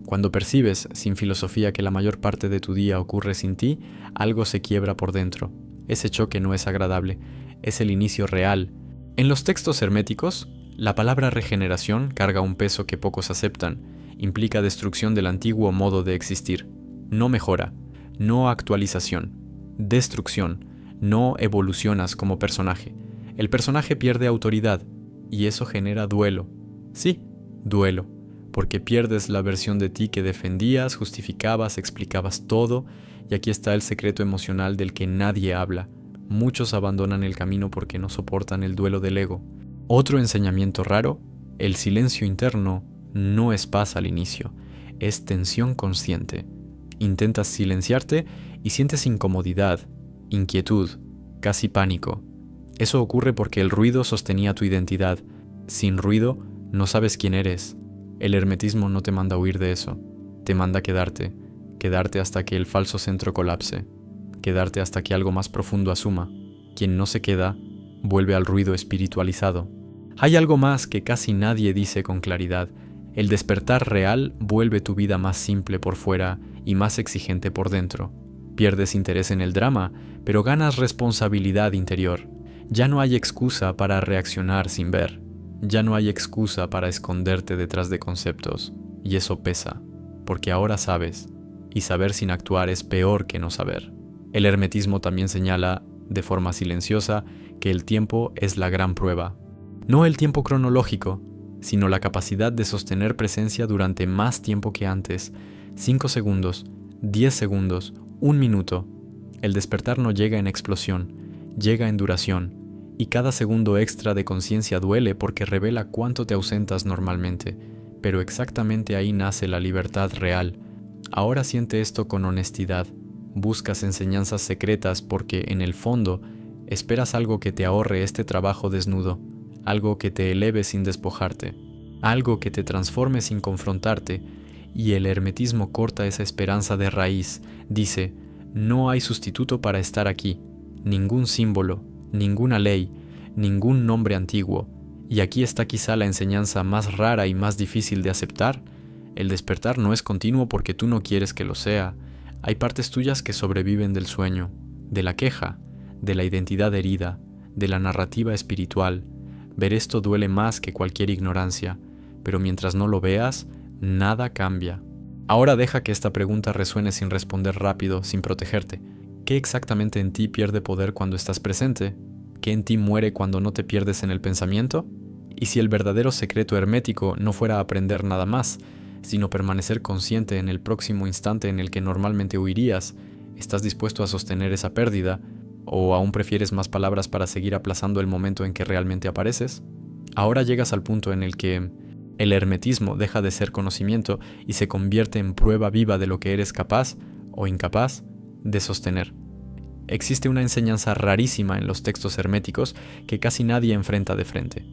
Cuando percibes, sin filosofía, que la mayor parte de tu día ocurre sin ti, algo se quiebra por dentro. Ese choque no es agradable, es el inicio real. En los textos herméticos, la palabra regeneración carga un peso que pocos aceptan. Implica destrucción del antiguo modo de existir. No mejora, no actualización. Destrucción, no evolucionas como personaje. El personaje pierde autoridad y eso genera duelo. Sí, duelo, porque pierdes la versión de ti que defendías, justificabas, explicabas todo, y aquí está el secreto emocional del que nadie habla. Muchos abandonan el camino porque no soportan el duelo del ego. Otro enseñamiento raro: el silencio interno no es paz al inicio, es tensión consciente. Intentas silenciarte y sientes incomodidad, inquietud, casi pánico. Eso ocurre porque el ruido sostenía tu identidad. Sin ruido, no sabes quién eres. El hermetismo no te manda huir de eso. Te manda quedarte hasta que el falso centro colapse, quedarte hasta que algo más profundo asuma. Quien no se queda, vuelve al ruido espiritualizado. Hay algo más que casi nadie dice con claridad. El despertar real vuelve tu vida más simple por fuera y más exigente por dentro. Pierdes interés en el drama, pero ganas responsabilidad interior. Ya no hay excusa para reaccionar sin ver. Ya no hay excusa para esconderte detrás de conceptos. Y eso pesa, porque ahora sabes, y saber sin actuar es peor que no saber. El hermetismo también señala, de forma silenciosa, que el tiempo es la gran prueba. No el tiempo cronológico, sino la capacidad de sostener presencia durante más tiempo que antes. 5 segundos, 10 segundos, 1 minuto. El despertar no llega en explosión, llega en duración, y cada segundo extra de conciencia duele porque revela cuánto te ausentas normalmente, pero exactamente ahí nace la libertad real. Ahora siente esto con honestidad. Buscas enseñanzas secretas porque, en el fondo, esperas algo que te ahorre este trabajo desnudo, algo que te eleve sin despojarte, algo que te transforme sin confrontarte, y el hermetismo corta esa esperanza de raíz. Dice: no hay sustituto para estar aquí, ningún símbolo, ninguna ley, ningún nombre antiguo. Y aquí está quizá la enseñanza más rara y más difícil de aceptar. El despertar no es continuo porque tú no quieres que lo sea. Hay partes tuyas que sobreviven del sueño, de la queja, de la identidad herida, de la narrativa espiritual. Ver esto duele más que cualquier ignorancia, pero mientras no lo veas, nada cambia. Ahora deja que esta pregunta resuene sin responder rápido, sin protegerte. ¿Qué exactamente en ti pierde poder cuando estás presente? ¿Qué en ti muere cuando no te pierdes en el pensamiento? Y si el verdadero secreto hermético no fuera aprender nada más, sino permanecer consciente en el próximo instante en el que normalmente huirías, ¿estás dispuesto a sostener esa pérdida? ¿O aún prefieres más palabras para seguir aplazando el momento en que realmente apareces? Ahora llegas al punto en el que el hermetismo deja de ser conocimiento y se convierte en prueba viva de lo que eres capaz o incapaz de sostener. Existe una enseñanza rarísima en los textos herméticos que casi nadie enfrenta de frente.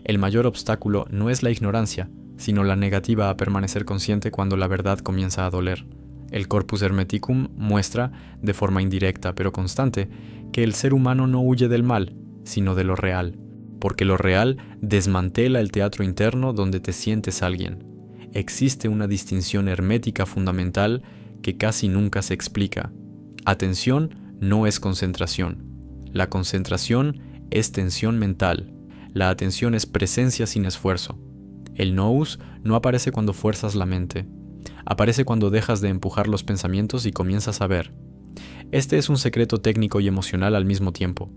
El mayor obstáculo no es la ignorancia, sino la negativa a permanecer consciente cuando la verdad comienza a doler. El Corpus Hermeticum muestra, de forma indirecta pero constante, que el ser humano no huye del mal, sino de lo real, porque lo real desmantela el teatro interno donde te sientes alguien. existe una distinción hermética fundamental que casi nunca se explica. Atención no es concentración. La concentración es tensión mental. La atención es presencia sin esfuerzo. El nous no aparece cuando fuerzas la mente. Aparece cuando dejas de empujar los pensamientos y comienzas a ver. Este es un secreto técnico y emocional al mismo tiempo.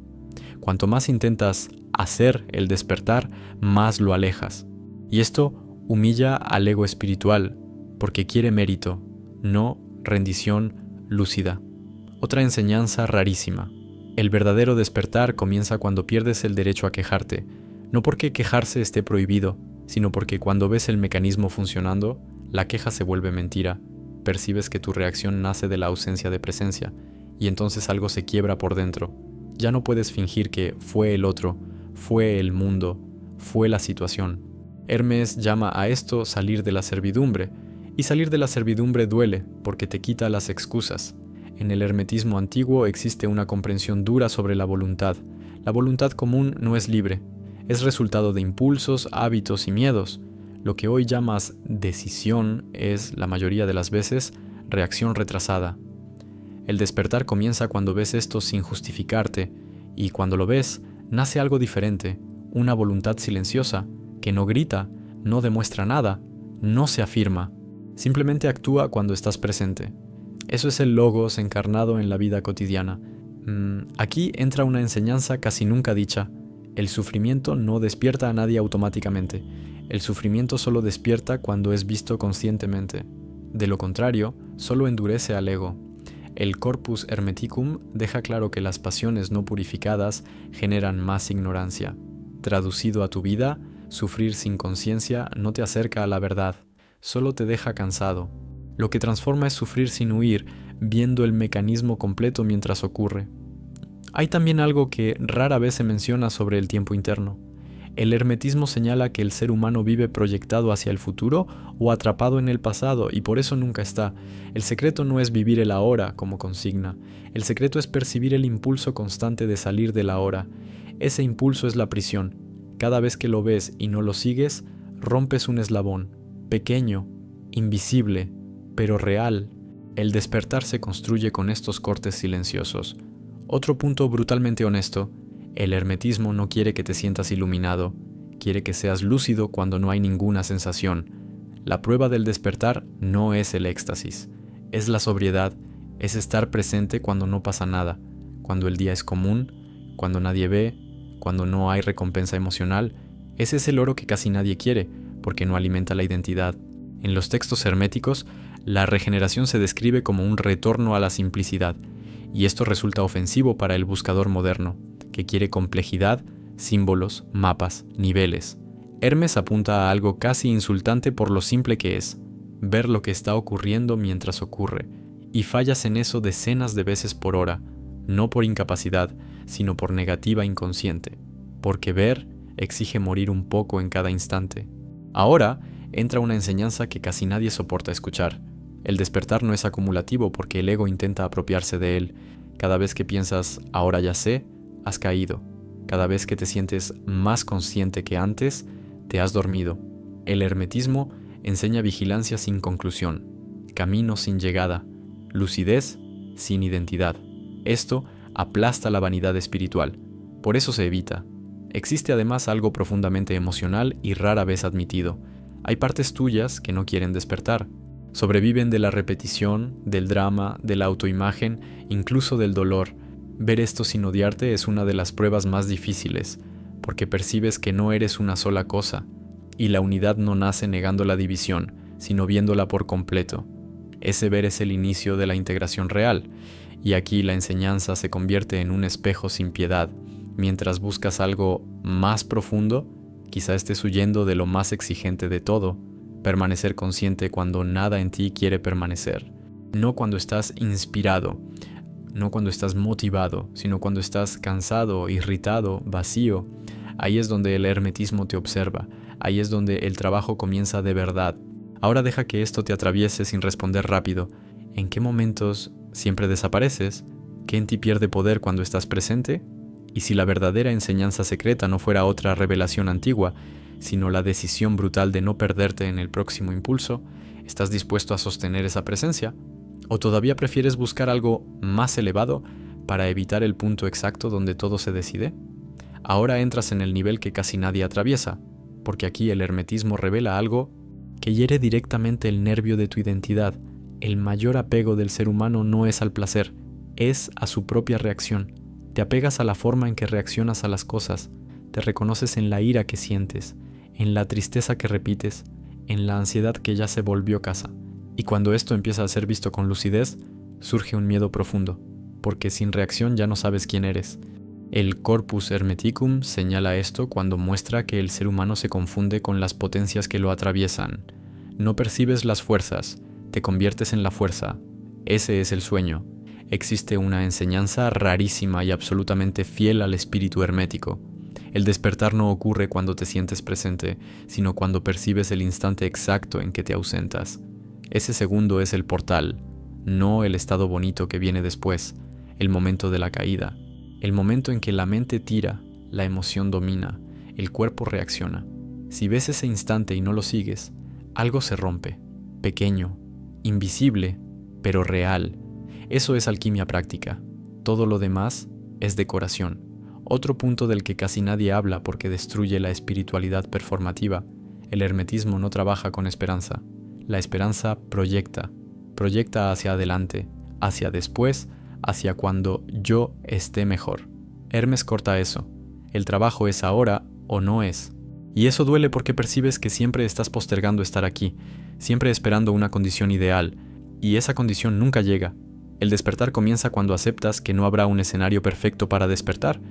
Cuanto más intentas hacer el despertar, más lo alejas. Y esto humilla al ego espiritual, porque quiere mérito, no rendición lúcida. Otra enseñanza rarísima. El verdadero despertar comienza cuando pierdes el derecho a quejarte, no porque quejarse esté prohibido, sino porque cuando ves el mecanismo funcionando, la queja se vuelve mentira, percibes que tu reacción nace de la ausencia de presencia, y entonces algo se quiebra por dentro. Ya no puedes fingir que fue el otro, fue el mundo, fue la situación. Hermes llama a esto salir de la servidumbre, y salir de la servidumbre duele porque te quita las excusas. En el hermetismo antiguo existe una comprensión dura sobre la voluntad. La voluntad común no es libre, es resultado de impulsos, hábitos y miedos. Lo que hoy llamas decisión es, la mayoría de las veces, reacción retrasada. El despertar comienza cuando ves esto sin justificarte, y cuando lo ves, nace algo diferente, una voluntad silenciosa, que no grita, no demuestra nada, no se afirma, simplemente actúa cuando estás presente. Eso es el logos encarnado en la vida cotidiana. Aquí entra una enseñanza casi nunca dicha. El sufrimiento no despierta a nadie automáticamente. El sufrimiento solo despierta cuando es visto conscientemente. De lo contrario, solo endurece al ego. El Corpus Hermeticum deja claro que las pasiones no purificadas generan más ignorancia. Traducido a tu vida, sufrir sin conciencia no te acerca a la verdad, solo te deja cansado. Lo que transforma es sufrir sin huir, viendo el mecanismo completo mientras ocurre. Hay también algo que rara vez se menciona sobre el tiempo interno. El hermetismo señala que el ser humano vive proyectado hacia el futuro o atrapado en el pasado y por eso nunca está. El secreto no es vivir el ahora como consigna. El secreto es percibir el impulso constante de salir del ahora. Ese impulso es la prisión. Cada vez que lo ves y no lo sigues, rompes un eslabón, pequeño, invisible, pero real. El despertar se construye con estos cortes silenciosos. Otro punto brutalmente honesto. El hermetismo no quiere que te sientas iluminado, quiere que seas lúcido cuando no hay ninguna sensación. La prueba del despertar no es el éxtasis, es la sobriedad, es estar presente cuando no pasa nada, cuando el día es común, cuando nadie ve, cuando no hay recompensa emocional. Ese es el oro que casi nadie quiere, porque no alimenta la identidad. En los textos herméticos, la regeneración se describe como un retorno a la simplicidad, y esto resulta ofensivo para el buscador moderno, que quiere complejidad, símbolos, mapas, niveles. Hermes apunta a algo casi insultante por lo simple que es, ver lo que está ocurriendo mientras ocurre, y fallas en eso decenas de veces por hora, no por incapacidad, sino por negativa inconsciente, porque ver exige morir un poco en cada instante. Ahora entra una enseñanza que casi nadie soporta escuchar. El despertar no es acumulativo porque el ego intenta apropiarse de él. Cada vez que piensas, ahora ya sé, has caído. Cada vez que te sientes más consciente que antes, te has dormido. El hermetismo enseña vigilancia sin conclusión, camino sin llegada, lucidez sin identidad. Esto aplasta la vanidad espiritual. Por eso se evita. Existe además algo profundamente emocional y rara vez admitido. Hay partes tuyas que no quieren despertar. Sobreviven de la repetición, del drama, de la autoimagen, incluso del dolor. Ver esto sin odiarte es una de las pruebas más difíciles, porque percibes que no eres una sola cosa, y la unidad no nace negando la división, sino viéndola por completo. Ese ver es el inicio de la integración real, y aquí la enseñanza se convierte en un espejo sin piedad. Mientras buscas algo más profundo, quizá estés huyendo de lo más exigente de todo, permanecer consciente cuando nada en ti quiere permanecer. No cuando estás inspirado, no cuando estás motivado, sino cuando estás cansado, irritado, vacío. Ahí es donde el hermetismo te observa, ahí es donde el trabajo comienza de verdad. Ahora deja que esto te atraviese sin responder rápido. ¿En qué momentos siempre desapareces? ¿Qué en ti pierde poder cuando estás presente? Y si la verdadera enseñanza secreta no fuera otra revelación antigua, sino la decisión brutal de no perderte en el próximo impulso, ¿estás dispuesto a sostener esa presencia? ¿O todavía prefieres buscar algo más elevado para evitar el punto exacto donde todo se decide? Ahora entras en el nivel que casi nadie atraviesa, porque aquí el hermetismo revela algo que hiere directamente el nervio de tu identidad. El mayor apego del ser humano no es al placer, es a su propia reacción. Te apegas a la forma en que reaccionas a las cosas, te reconoces en la ira que sientes, en la tristeza que repites, en la ansiedad que ya se volvió casa. Y cuando esto empieza a ser visto con lucidez, surge un miedo profundo, porque sin reacción ya no sabes quién eres. El Corpus Hermeticum señala esto cuando muestra que el ser humano se confunde con las potencias que lo atraviesan. No percibes las fuerzas, te conviertes en la fuerza. Ese es el sueño. Existe una enseñanza rarísima y absolutamente fiel al espíritu hermético. El despertar no ocurre cuando te sientes presente, sino cuando percibes el instante exacto en que te ausentas. Ese segundo es el portal, no el estado bonito que viene después, el momento de la caída. El momento en que la mente tira, la emoción domina, el cuerpo reacciona. Si ves ese instante y no lo sigues, algo se rompe, pequeño, invisible, pero real. Eso es alquimia práctica. Todo lo demás es decoración. Otro punto del que casi nadie habla porque destruye la espiritualidad performativa. El hermetismo no trabaja con esperanza. La esperanza proyecta hacia adelante, hacia después, hacia cuando yo esté mejor. Hermes corta eso. El trabajo es ahora o no es. Y eso duele porque percibes que siempre estás postergando estar aquí, siempre esperando una condición ideal, y esa condición nunca llega. El despertar comienza cuando aceptas que no habrá un escenario perfecto para despertar.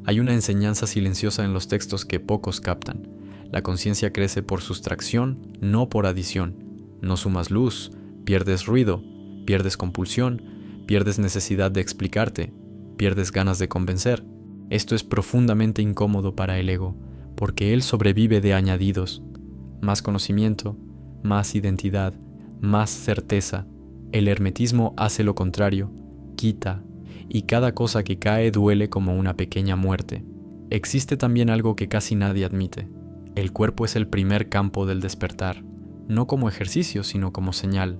Hay una enseñanza silenciosa en los textos que pocos captan. La conciencia crece por sustracción, no por adición. No sumas luz, pierdes ruido, pierdes compulsión, pierdes necesidad de explicarte, pierdes ganas de convencer. Esto es profundamente incómodo para el ego, porque él sobrevive de añadidos. Más conocimiento, más identidad, más certeza. El hermetismo hace lo contrario, quita, y cada cosa que cae duele como una pequeña muerte. Existe también algo que casi nadie admite. El cuerpo es el primer campo del despertar, no como ejercicio, sino como señal.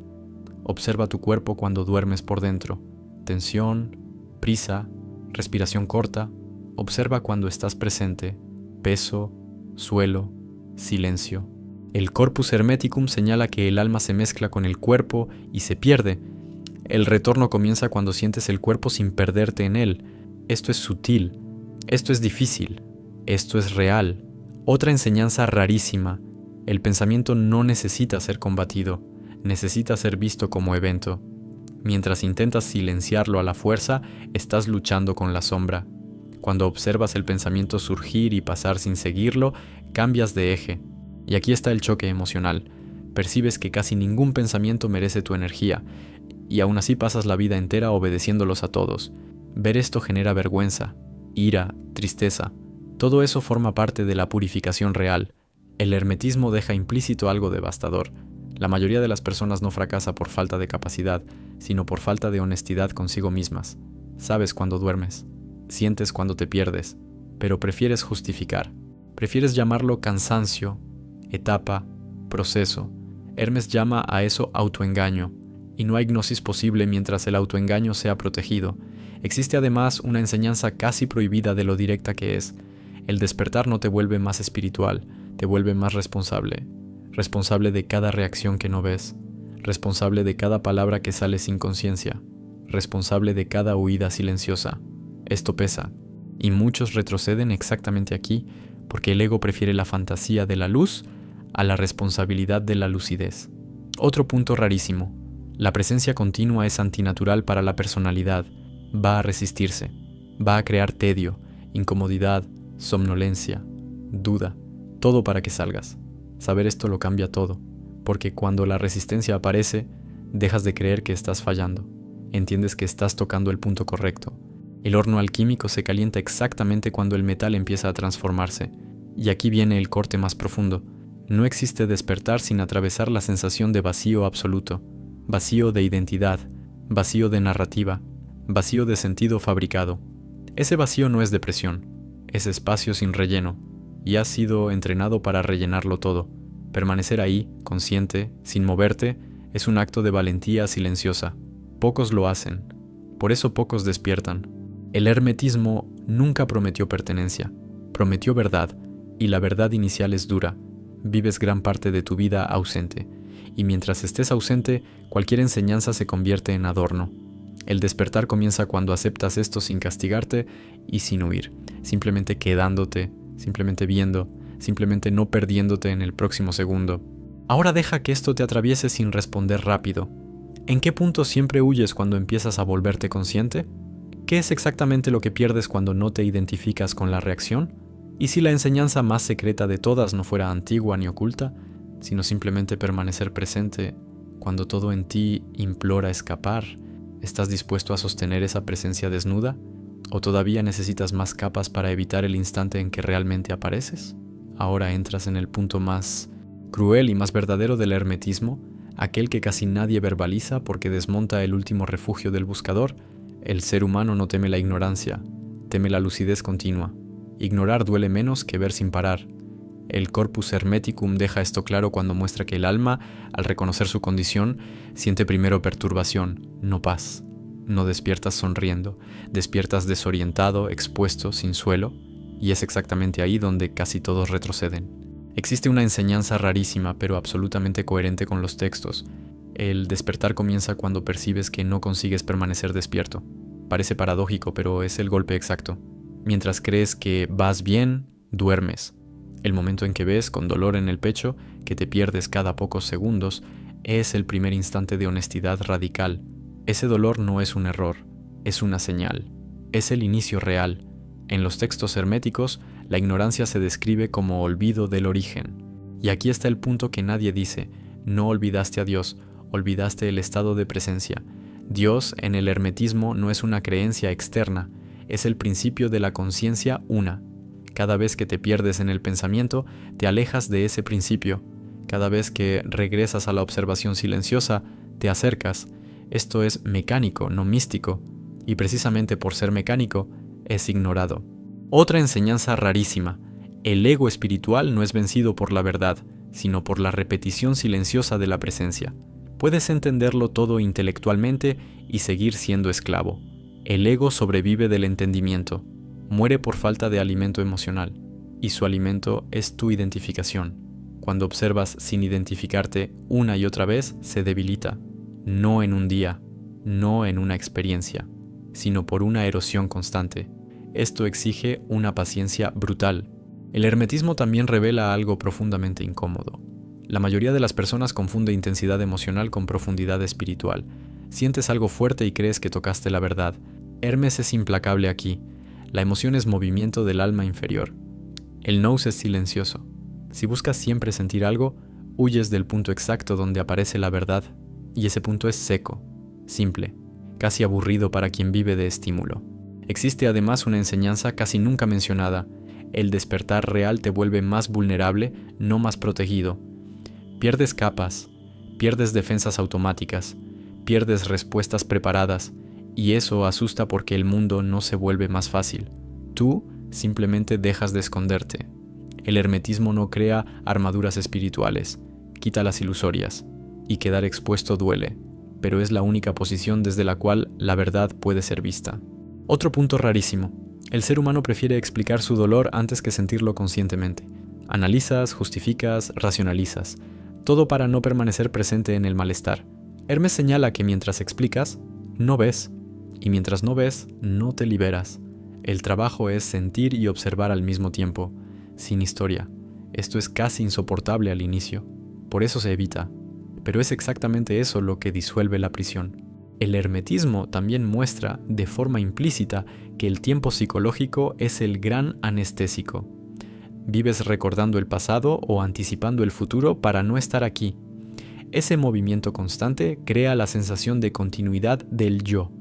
Observa tu cuerpo cuando duermes por dentro. Tensión, prisa, respiración corta. Observa cuando estás presente. Peso, suelo, silencio. El Corpus Hermeticum señala que el alma se mezcla con el cuerpo y se pierde. El retorno comienza cuando sientes el cuerpo sin perderte en él. Esto es sutil. Esto es difícil. Esto es real. Otra enseñanza rarísima. El pensamiento no necesita ser combatido. Necesita ser visto como evento. Mientras intentas silenciarlo a la fuerza, estás luchando con la sombra. Cuando observas el pensamiento surgir y pasar sin seguirlo, cambias de eje. Y aquí está el choque emocional. Percibes que casi ningún pensamiento merece tu energía, y aún así pasas la vida entera obedeciéndolos a todos. Ver esto genera vergüenza, ira, tristeza. Todo eso forma parte de la purificación real. El hermetismo deja implícito algo devastador. La mayoría de las personas no fracasa por falta de capacidad, sino por falta de honestidad consigo mismas. Sabes cuando duermes, sientes cuando te pierdes, pero prefieres justificar. Prefieres llamarlo cansancio, etapa, proceso. Hermes llama a eso autoengaño, y no hay gnosis posible mientras el autoengaño sea protegido. Existe además una enseñanza casi prohibida de lo directa que es. El despertar no te vuelve más espiritual, te vuelve más responsable. Responsable de cada reacción que no ves, responsable de cada palabra que sale sin conciencia, responsable de cada huida silenciosa. Esto pesa, y muchos retroceden exactamente aquí, porque el ego prefiere la fantasía de la luz a la responsabilidad de la lucidez. Otro punto rarísimo. La presencia continua es antinatural para la personalidad. Va a resistirse, va a crear tedio, incomodidad, somnolencia, duda, todo para que salgas. Saber esto lo cambia todo, porque cuando la resistencia aparece, dejas de creer que estás fallando. Entiendes que estás tocando el punto correcto. El horno alquímico se calienta exactamente cuando el metal empieza a transformarse. Y aquí viene el corte más profundo. No existe despertar sin atravesar la sensación de vacío absoluto. Vacío de identidad, vacío de narrativa, vacío de sentido fabricado. Ese vacío no es depresión, es espacio sin relleno. y has sido entrenado para rellenarlo todo. Permanecer ahí, consciente, sin moverte, es un acto de valentía silenciosa. Pocos lo hacen, por eso pocos despiertan. El hermetismo nunca prometió pertenencia, prometió verdad, y la verdad inicial es dura. Vives gran parte de tu vida ausente, y mientras estés ausente, cualquier enseñanza se convierte en adorno. El despertar comienza cuando aceptas esto sin castigarte y sin huir, simplemente quedándote, simplemente viendo, simplemente no perdiéndote en el próximo segundo. Ahora deja que esto te atraviese sin responder rápido. ¿En qué punto siempre huyes cuando empiezas a volverte consciente? ¿Qué es exactamente lo que pierdes cuando no te identificas con la reacción? ¿Y si la enseñanza más secreta de todas no fuera antigua ni oculta, sino simplemente permanecer presente cuando todo en ti implora escapar? ¿Estás dispuesto a sostener esa presencia desnuda? ¿O todavía necesitas más capas para evitar el instante en que realmente apareces? Ahora entras en el punto más cruel y más verdadero del hermetismo, aquel que casi nadie verbaliza porque desmonta el último refugio del buscador. El ser humano no teme la ignorancia, teme la lucidez continua. Ignorar duele menos que ver sin parar. El Corpus Hermeticum deja esto claro cuando muestra que el alma, al reconocer su condición, siente primero perturbación, no paz. No despiertas sonriendo, despiertas desorientado, expuesto, sin suelo, y es exactamente ahí donde casi todos retroceden. Existe una enseñanza rarísima, pero absolutamente coherente con los textos. El despertar comienza cuando percibes que no consigues permanecer despierto. Parece paradójico, pero es el golpe exacto. Mientras crees que vas bien, duermes. El momento en que ves, con dolor en el pecho, que te pierdes cada pocos segundos, es el primer instante de honestidad radical. Ese dolor no es un error, es una señal. Es el inicio real. En los textos herméticos, la ignorancia se describe como olvido del origen. Y aquí está el punto que nadie dice: no olvidaste a Dios, olvidaste el estado de presencia. Dios, en el hermetismo, no es una creencia externa, es el principio de la conciencia una. Cada vez que te pierdes en el pensamiento, te alejas de ese principio. Cada vez que regresas a la observación silenciosa, te acercas. Esto es mecánico, no místico, y precisamente por ser mecánico, es ignorado. Otra enseñanza rarísima: el ego espiritual no es vencido por la verdad, sino por la repetición silenciosa de la presencia. Puedes entenderlo todo intelectualmente y seguir siendo esclavo. El ego sobrevive del entendimiento, muere por falta de alimento emocional, y su alimento es tu identificación. Cuando observas sin identificarte una y otra vez, se debilita, no en un día, no en una experiencia, sino por una erosión constante. Esto exige una paciencia brutal. El hermetismo también revela algo profundamente incómodo. La mayoría de las personas confunde intensidad emocional con profundidad espiritual. Sientes algo fuerte y crees que tocaste la verdad. Hermes es implacable aquí. La emoción es movimiento del alma inferior. El nous es silencioso. Si buscas siempre sentir algo, huyes del punto exacto donde aparece la verdad, y ese punto es seco, simple, casi aburrido para quien vive de estímulo. Existe además una enseñanza casi nunca mencionada: el despertar real te vuelve más vulnerable, no más protegido. Pierdes capas, pierdes defensas automáticas, pierdes respuestas preparadas, y eso asusta porque el mundo no se vuelve más fácil. Tú simplemente dejas de esconderte. El hermetismo no crea armaduras espirituales, quita las ilusorias, y quedar expuesto duele, pero es la única posición desde la cual la verdad puede ser vista. Otro punto rarísimo: el ser humano prefiere explicar su dolor antes que sentirlo conscientemente. Analizas, justificas, racionalizas, todo para no permanecer presente en el malestar. Hermes señala que mientras explicas, no ves, y mientras no ves, no te liberas. El trabajo es sentir y observar al mismo tiempo, sin historia. Esto es casi insoportable al inicio, por eso se evita, pero es exactamente eso lo que disuelve la prisión. El hermetismo también muestra de forma implícita que el tiempo psicológico es el gran anestésico. Vives recordando el pasado o anticipando el futuro para no estar aquí. Ese movimiento constante crea la sensación de continuidad del yo.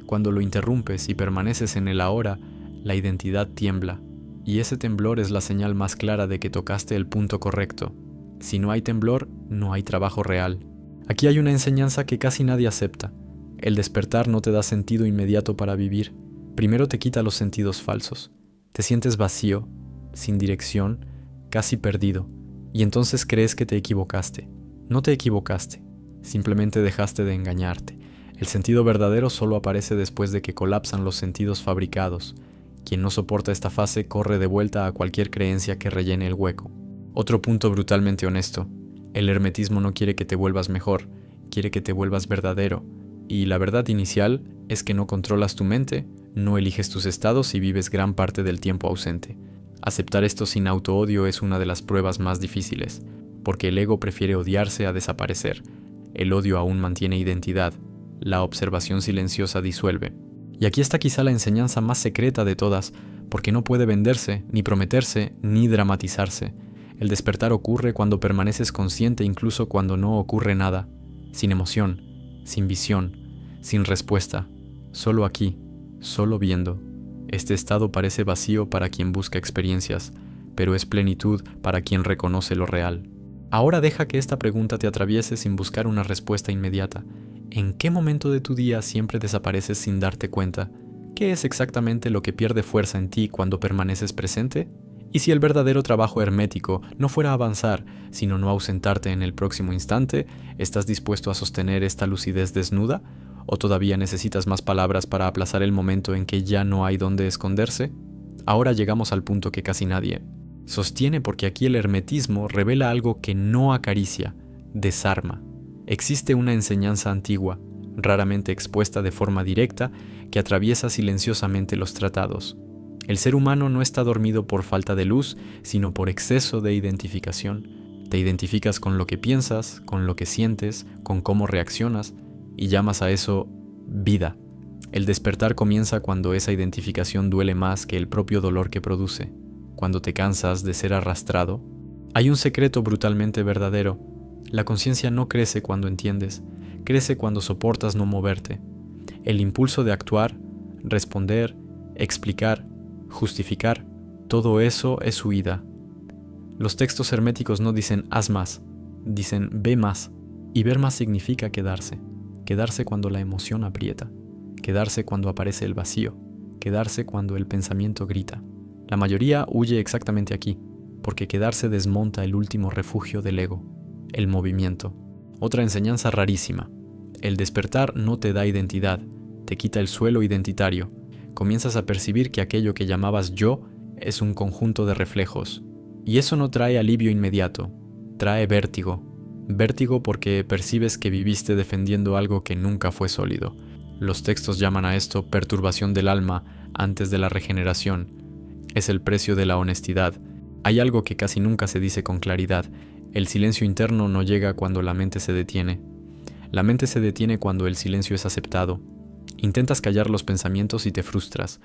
Cuando lo interrumpes y permaneces en el ahora, la identidad tiembla, y ese temblor es la señal más clara de que tocaste el punto correcto. Si no hay temblor, no hay trabajo real. Aquí hay una enseñanza que casi nadie acepta. El despertar no te da sentido inmediato para vivir. Primero te quita los sentidos falsos. Te sientes vacío, sin dirección, casi perdido, y entonces crees que te equivocaste. No te equivocaste, simplemente dejaste de engañarte. El sentido verdadero solo aparece después de que colapsan los sentidos fabricados. Quien no soporta esta fase corre de vuelta a cualquier creencia que rellene el hueco. Otro punto brutalmente honesto. El hermetismo no quiere que te vuelvas mejor, quiere que te vuelvas verdadero. Y la verdad inicial es que no controlas tu mente, no eliges tus estados y vives gran parte del tiempo ausente. Aceptar esto sin autoodio es una de las pruebas más difíciles, porque el ego prefiere odiarse a desaparecer. El odio aún mantiene identidad. La observación silenciosa disuelve. Y aquí está quizá la enseñanza más secreta de todas, porque no puede venderse, ni prometerse, ni dramatizarse. El despertar ocurre cuando permaneces consciente incluso cuando no ocurre nada, sin emoción, sin visión, sin respuesta, solo aquí, solo viendo. Este estado parece vacío para quien busca experiencias, pero es plenitud para quien reconoce lo real. Ahora deja que esta pregunta te atraviese sin buscar una respuesta inmediata. ¿En qué momento de tu día siempre desapareces sin darte cuenta? ¿Qué es exactamente lo que pierde fuerza en ti cuando permaneces presente? ¿Y si el verdadero trabajo hermético no fuera avanzar, sino no ausentarte en el próximo instante, estás dispuesto a sostener esta lucidez desnuda? ¿O todavía necesitas más palabras para aplazar el momento en que ya no hay dónde esconderse? Ahora llegamos al punto que casi nadie sostiene, porque aquí el hermetismo revela algo que no acaricia, desarma. Existe una enseñanza antigua, raramente expuesta de forma directa, que atraviesa silenciosamente los tratados. El ser humano no está dormido por falta de luz, sino por exceso de identificación. Te identificas con lo que piensas, con lo que sientes, con cómo reaccionas, y llamas a eso vida. El despertar comienza cuando esa identificación duele más que el propio dolor que produce, cuando te cansas de ser arrastrado. Hay un secreto brutalmente verdadero. La conciencia no crece cuando entiendes, crece cuando soportas no moverte. El impulso de actuar, responder, explicar, justificar, todo eso es huida. Los textos herméticos no dicen haz más, dicen ve más, y ver más significa quedarse. Quedarse cuando la emoción aprieta, quedarse cuando aparece el vacío, quedarse cuando el pensamiento grita. La mayoría huye exactamente aquí, porque quedarse desmonta el último refugio del ego, el movimiento. Otra enseñanza rarísima. El despertar no te da identidad, te quita el suelo identitario. Comienzas a percibir que aquello que llamabas yo es un conjunto de reflejos. Y eso no trae alivio inmediato, trae vértigo. Vértigo porque percibes que viviste defendiendo algo que nunca fue sólido. Los textos llaman a esto perturbación del alma antes de la regeneración. Es el precio de la honestidad. Hay algo que casi nunca se dice con claridad. El silencio interno no llega cuando la mente se detiene. La mente se detiene cuando el silencio es aceptado. Intentas callar los pensamientos y te frustras.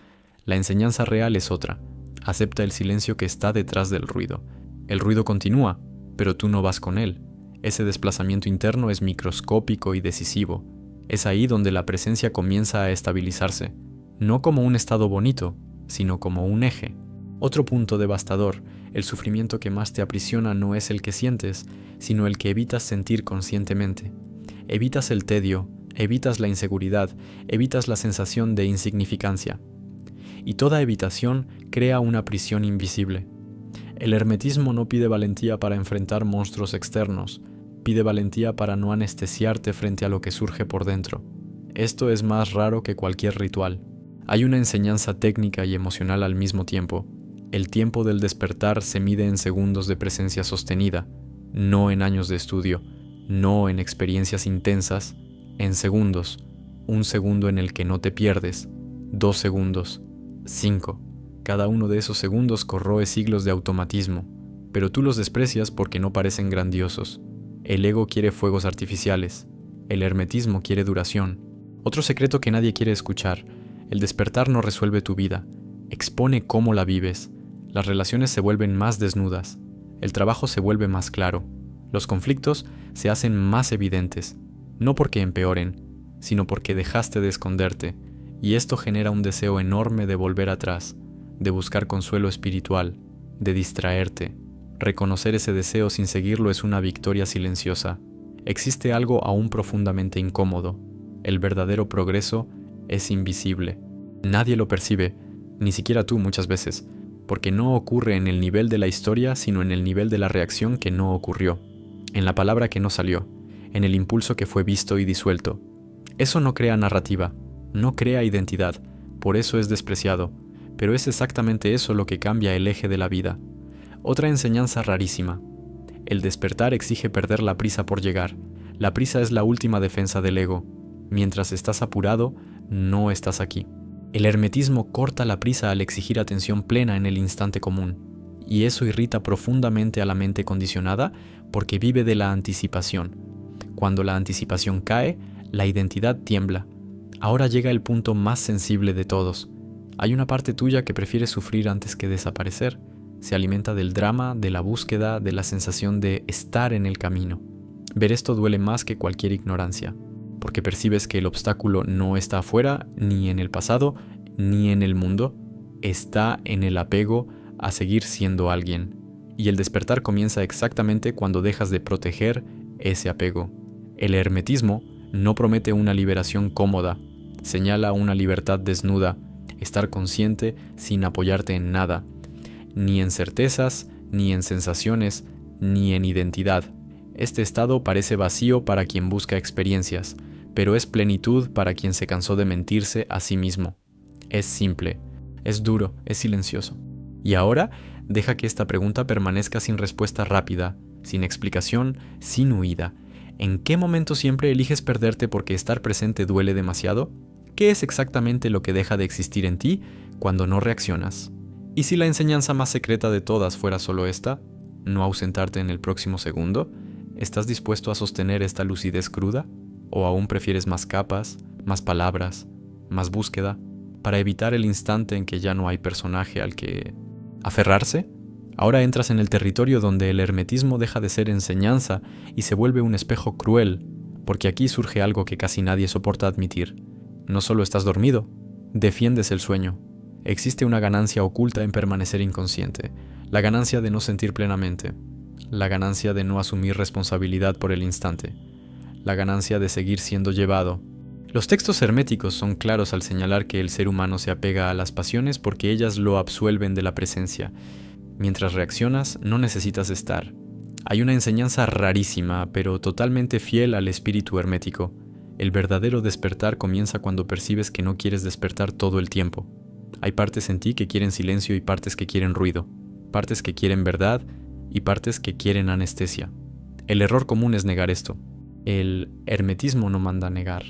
La enseñanza real es otra. Acepta el silencio que está detrás del ruido. El ruido continúa, pero tú no vas con él. Ese desplazamiento interno es microscópico y decisivo. Es ahí donde la presencia comienza a estabilizarse, no como un estado bonito, sino como un eje. Otro punto devastador, el sufrimiento que más te aprisiona no es el que sientes, sino el que evitas sentir conscientemente. Evitas el tedio, evitas la inseguridad, evitas la sensación de insignificancia. Y toda evitación crea una prisión invisible. El hermetismo no pide valentía para enfrentar monstruos externos, pide valentía para no anestesiarte frente a lo que surge por dentro. Esto es más raro que cualquier ritual. Hay una enseñanza técnica y emocional al mismo tiempo. El tiempo del despertar se mide en segundos de presencia sostenida, no en años de estudio, no en experiencias intensas, en segundos. Un segundo en el que no te pierdes, 2 segundos, 5. Cada uno de esos segundos corroe siglos de automatismo, pero tú los desprecias porque no parecen grandiosos. El ego quiere fuegos artificiales, el hermetismo quiere duración. Otro secreto que nadie quiere escuchar: el despertar no resuelve tu vida, expone cómo la vives. Las relaciones se vuelven más desnudas, el trabajo se vuelve más claro, los conflictos se hacen más evidentes, no porque empeoren, sino porque dejaste de esconderte, y esto genera un deseo enorme de volver atrás, de buscar consuelo espiritual, de distraerte. Reconocer ese deseo sin seguirlo es una victoria silenciosa. Existe algo aún profundamente incómodo. El verdadero progreso es invisible. Nadie lo percibe, ni siquiera tú muchas veces, porque no ocurre en el nivel de la historia, sino en el nivel de la reacción que no ocurrió, en la palabra que no salió, en el impulso que fue visto y disuelto. Eso no crea narrativa, no crea identidad, por eso es despreciado, pero es exactamente eso lo que cambia el eje de la vida. Otra enseñanza rarísima. El despertar exige perder la prisa por llegar. La prisa es la última defensa del ego. Mientras estás apurado, no estás aquí. El hermetismo corta la prisa al exigir atención plena en el instante común, y eso irrita profundamente a la mente condicionada porque vive de la anticipación. Cuando la anticipación cae, la identidad tiembla. Ahora llega el punto más sensible de todos. Hay una parte tuya que prefiere sufrir antes que desaparecer. Se alimenta del drama, de la búsqueda, de la sensación de estar en el camino. Ver esto duele más que cualquier ignorancia, porque percibes que el obstáculo no está afuera, ni en el pasado, ni en el mundo, está en el apego a seguir siendo alguien. Y el despertar comienza exactamente cuando dejas de proteger ese apego. El hermetismo no promete una liberación cómoda, señala una libertad desnuda, estar consciente sin apoyarte en nada, ni en certezas, ni en sensaciones, ni en identidad. Este estado parece vacío para quien busca experiencias, pero es plenitud para quien se cansó de mentirse a sí mismo. Es simple, es duro, es silencioso. Y ahora, deja que esta pregunta permanezca sin respuesta rápida, sin explicación, sin huida. ¿En qué momento siempre eliges perderte porque estar presente duele demasiado? ¿Qué es exactamente lo que deja de existir en ti cuando no reaccionas? ¿Y si la enseñanza más secreta de todas fuera solo esta? ¿No ausentarte en el próximo segundo? ¿Estás dispuesto a sostener esta lucidez cruda? ¿O aún prefieres más capas, más palabras, más búsqueda, para evitar el instante en que ya no hay personaje al que aferrarse? Ahora entras en el territorio donde el hermetismo deja de ser enseñanza y se vuelve un espejo cruel, porque aquí surge algo que casi nadie soporta admitir. No solo estás dormido, defiendes el sueño. Existe una ganancia oculta en permanecer inconsciente, la ganancia de no sentir plenamente, la ganancia de no asumir responsabilidad por el instante, la ganancia de seguir siendo llevado. Los textos herméticos son claros al señalar que el ser humano se apega a las pasiones porque ellas lo absuelven de la presencia. Mientras reaccionas, no necesitas estar. Hay una enseñanza rarísima, pero totalmente fiel al espíritu hermético. El verdadero despertar comienza cuando percibes que no quieres despertar todo el tiempo. Hay partes en ti que quieren silencio y partes que quieren ruido, partes que quieren verdad y partes que quieren anestesia. El error común es negar esto. El hermetismo no manda negar,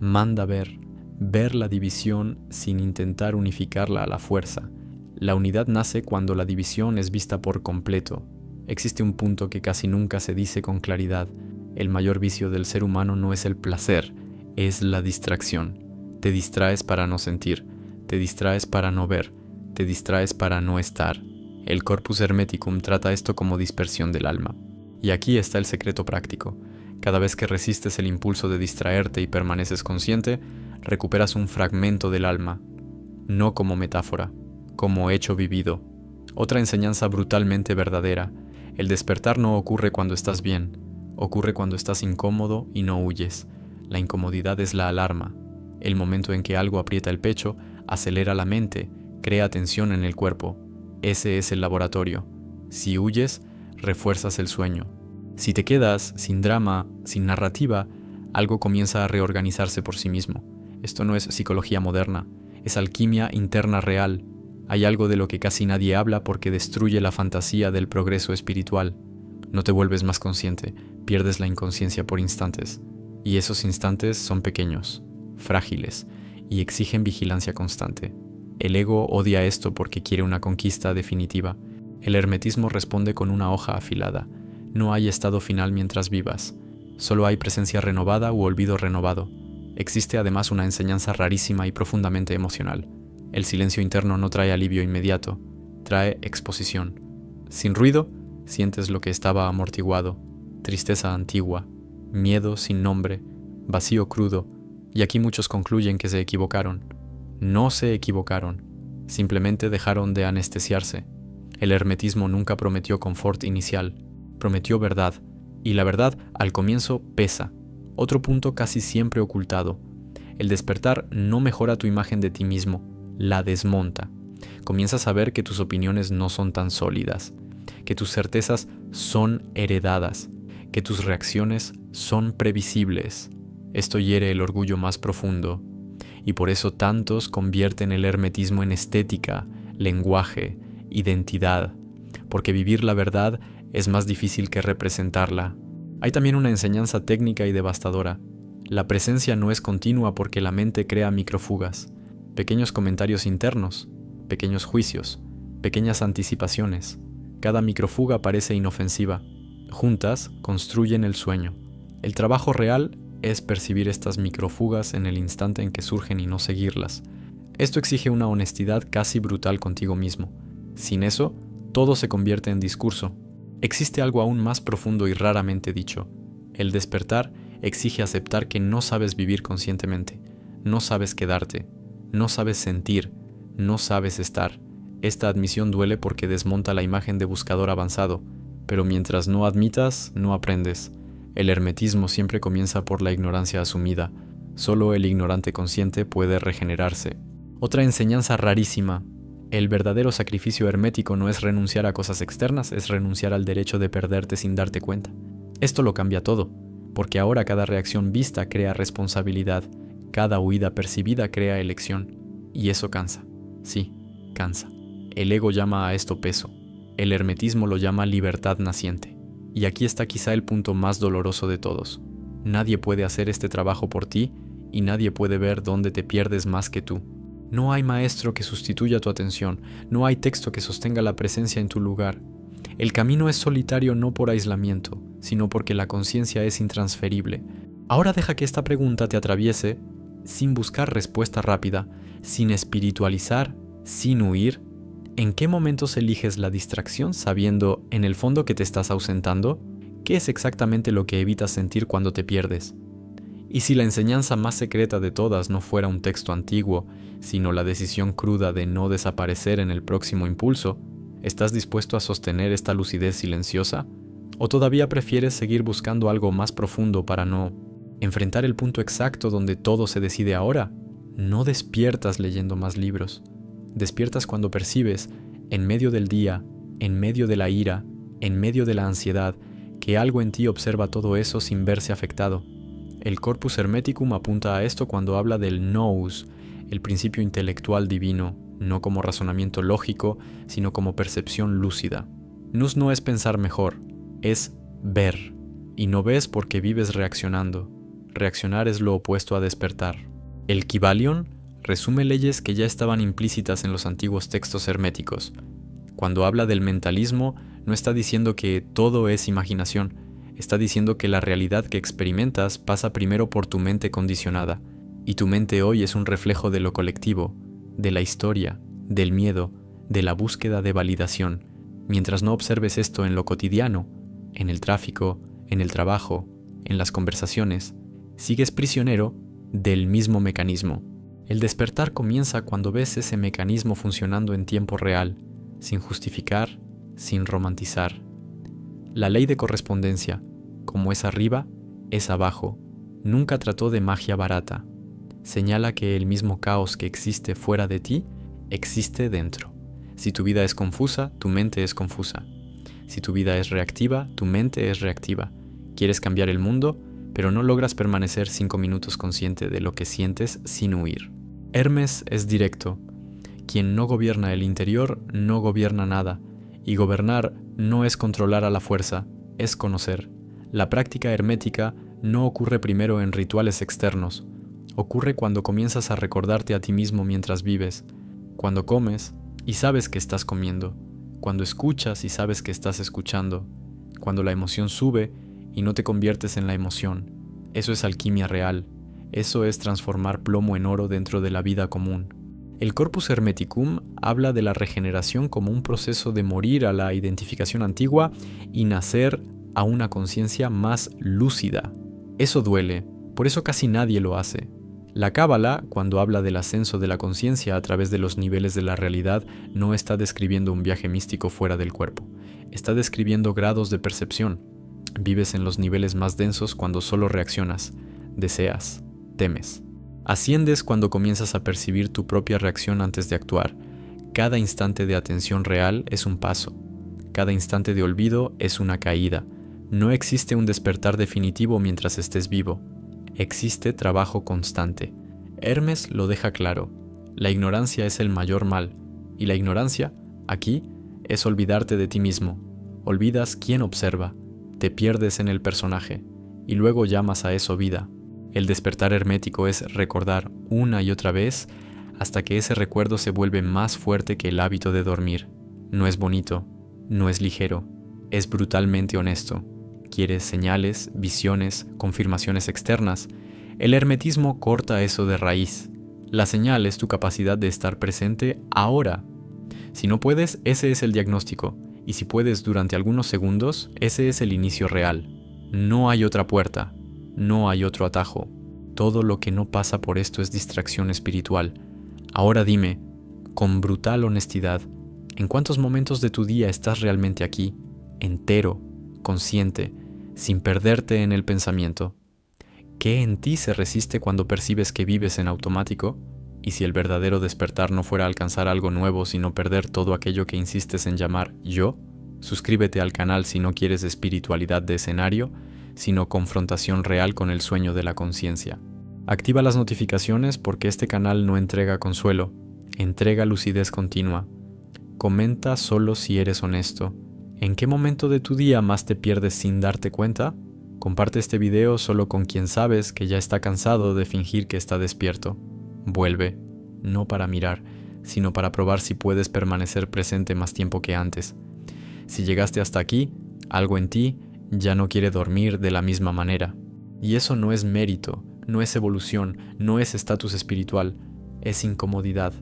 manda ver la división sin intentar unificarla a la fuerza. La unidad nace cuando la división es vista por completo. Existe un punto que casi nunca se dice con claridad. El mayor vicio del ser humano no es el placer, es la distracción. Te distraes para no sentir, te distraes para no ver, te distraes para no estar. El Corpus Hermeticum trata esto como dispersión del alma. Y aquí está el secreto práctico. Cada vez que resistes el impulso de distraerte y permaneces consciente, recuperas un fragmento del alma, no como metáfora, como hecho vivido. Otra enseñanza brutalmente verdadera. El despertar no ocurre cuando estás bien, ocurre cuando estás incómodo y no huyes. La incomodidad es la alarma. El momento en que algo aprieta el pecho, acelera la mente, crea tensión en el cuerpo. Ese es el laboratorio. Si huyes, refuerzas el sueño. Si te quedas sin drama, sin narrativa, algo comienza a reorganizarse por sí mismo. Esto no es psicología moderna, es alquimia interna real. Hay algo de lo que casi nadie habla porque destruye la fantasía del progreso espiritual. No te vuelves más consciente, pierdes la inconsciencia por instantes. Y esos instantes son pequeños, frágiles, y exigen vigilancia constante. El ego odia esto porque quiere una conquista definitiva. El hermetismo responde con una hoja afilada. No hay estado final mientras vivas. Solo hay presencia renovada u olvido renovado. Existe además una enseñanza rarísima y profundamente emocional. El silencio interno no trae alivio inmediato, trae exposición. Sin ruido, sientes lo que estaba amortiguado, tristeza antigua, miedo sin nombre, vacío crudo, y aquí muchos concluyen que se equivocaron. No se equivocaron, simplemente dejaron de anestesiarse. El hermetismo nunca prometió confort inicial, prometió verdad, y la verdad al comienzo pesa. Otro punto casi siempre ocultado. El despertar no mejora tu imagen de ti mismo, la desmonta. Comienzas a ver que tus opiniones no son tan sólidas, que tus certezas son heredadas, que tus reacciones son previsibles. Esto hiere el orgullo más profundo, y por eso tantos convierten el hermetismo en estética, lenguaje, identidad, porque vivir la verdad es más difícil que representarla. Hay también una enseñanza técnica y devastadora. La presencia no es continua porque la mente crea microfugas, pequeños comentarios internos, pequeños juicios, pequeñas anticipaciones. Cada microfuga parece inofensiva. Juntas construyen el sueño. El trabajo real es percibir estas microfugas en el instante en que surgen y no seguirlas. Esto exige una honestidad casi brutal contigo mismo. Sin eso, todo se convierte en discurso. Existe algo aún más profundo y raramente dicho. El despertar exige aceptar que no sabes vivir conscientemente, no sabes quedarte, no sabes sentir, no sabes estar. Esta admisión duele porque desmonta la imagen de buscador avanzado, pero mientras no admitas, no aprendes. El hermetismo siempre comienza por la ignorancia asumida. Solo el ignorante consciente puede regenerarse. Otra enseñanza rarísima. El verdadero sacrificio hermético no es renunciar a cosas externas, es renunciar al derecho de perderte sin darte cuenta. Esto lo cambia todo, porque ahora cada reacción vista crea responsabilidad, cada huida percibida crea elección, y eso cansa. Sí, cansa. El ego llama a esto peso, el hermetismo lo llama libertad naciente. Y aquí está quizá el punto más doloroso de todos. Nadie puede hacer este trabajo por ti y nadie puede ver dónde te pierdes más que tú. No hay maestro que sustituya tu atención, no hay texto que sostenga la presencia en tu lugar. El camino es solitario no por aislamiento, sino porque la conciencia es intransferible. Ahora deja que esta pregunta te atraviese sin buscar respuesta rápida, sin espiritualizar, sin huir. ¿En qué momentos eliges la distracción sabiendo, en el fondo, que te estás ausentando? ¿Qué es exactamente lo que evitas sentir cuando te pierdes? Y si la enseñanza más secreta de todas no fuera un texto antiguo, sino la decisión cruda de no desaparecer en el próximo impulso, ¿estás dispuesto a sostener esta lucidez silenciosa? ¿O todavía prefieres seguir buscando algo más profundo para no enfrentar el punto exacto donde todo se decide ahora? No despiertas leyendo más libros. Despiertas cuando percibes, en medio del día, en medio de la ira, en medio de la ansiedad, que algo en ti observa todo eso sin verse afectado. El Corpus Hermeticum apunta a esto cuando habla del nous, el principio intelectual divino, no como razonamiento lógico, sino como percepción lúcida. Nous no es pensar mejor, es ver. Y no ves porque vives reaccionando. Reaccionar es lo opuesto a despertar. El Kybalion resume leyes que ya estaban implícitas en los antiguos textos herméticos. Cuando habla del mentalismo, no está diciendo que todo es imaginación, está diciendo que la realidad que experimentas pasa primero por tu mente condicionada, y tu mente hoy es un reflejo de lo colectivo, de la historia, del miedo, de la búsqueda de validación. Mientras no observes esto en lo cotidiano, en el tráfico, en el trabajo, en las conversaciones, sigues prisionero del mismo mecanismo. El despertar comienza cuando ves ese mecanismo funcionando en tiempo real, sin justificar, sin romantizar. La ley de correspondencia, como es arriba, es abajo, nunca trató de magia barata. Señala que el mismo caos que existe fuera de ti, existe dentro. Si tu vida es confusa, tu mente es confusa. Si tu vida es reactiva, tu mente es reactiva. Quieres cambiar el mundo, pero no logras permanecer 5 minutos consciente de lo que sientes sin huir. Hermes es directo. Quien no gobierna el interior no gobierna nada, y gobernar no es controlar a la fuerza, es conocer. La práctica hermética no ocurre primero en rituales externos, ocurre cuando comienzas a recordarte a ti mismo mientras vives, cuando comes y sabes que estás comiendo, cuando escuchas y sabes que estás escuchando, cuando la emoción sube y no te conviertes en la emoción. Eso es alquimia real, eso es transformar plomo en oro dentro de la vida común. El Corpus Hermeticum habla de la regeneración como un proceso de morir a la identificación antigua y nacer a una conciencia más lúcida. Eso duele, por eso casi nadie lo hace. La Cábala, cuando habla del ascenso de la conciencia a través de los niveles de la realidad, no está describiendo un viaje místico fuera del cuerpo. Está describiendo grados de percepción. Vives en los niveles más densos cuando solo reaccionas, deseas, temes. Asciendes cuando comienzas a percibir tu propia reacción antes de actuar. Cada instante de atención real es un paso. Cada instante de olvido es una caída. No existe un despertar definitivo mientras estés vivo. Existe trabajo constante. Hermes lo deja claro. La ignorancia es el mayor mal. Y la ignorancia, aquí, es olvidarte de ti mismo. Olvidas quién observa. Te pierdes en el personaje. Y luego llamas a eso vida. El despertar hermético es recordar una y otra vez hasta que ese recuerdo se vuelve más fuerte que el hábito de dormir. No es bonito, no es ligero, es brutalmente honesto. Quieres señales, visiones, confirmaciones externas. El hermetismo corta eso de raíz. La señal es tu capacidad de estar presente ahora. Si no puedes, ese es el diagnóstico. Y si puedes durante algunos segundos, ese es el inicio real. No hay otra puerta, no hay otro atajo. Todo lo que no pasa por esto es distracción espiritual. Ahora dime, con brutal honestidad, ¿en cuántos momentos de tu día estás realmente aquí, entero, consciente, sin perderte en el pensamiento? ¿Qué en ti se resiste cuando percibes que vives en automático? Y si el verdadero despertar no fuera alcanzar algo nuevo, sino perder todo aquello que insistes en llamar yo, suscríbete al canal si no quieres espiritualidad de escenario, sino confrontación real con el sueño de la conciencia. Activa las notificaciones porque este canal no entrega consuelo, entrega lucidez continua. Comenta solo si eres honesto. ¿En qué momento de tu día más te pierdes sin darte cuenta? Comparte este video solo con quien sabes que ya está cansado de fingir que está despierto. Vuelve, no para mirar, sino para probar si puedes permanecer presente más tiempo que antes. Si llegaste hasta aquí, algo en ti ya no quiere dormir de la misma manera. Y eso no es mérito, no es evolución, no es estatus espiritual, es incomodidad.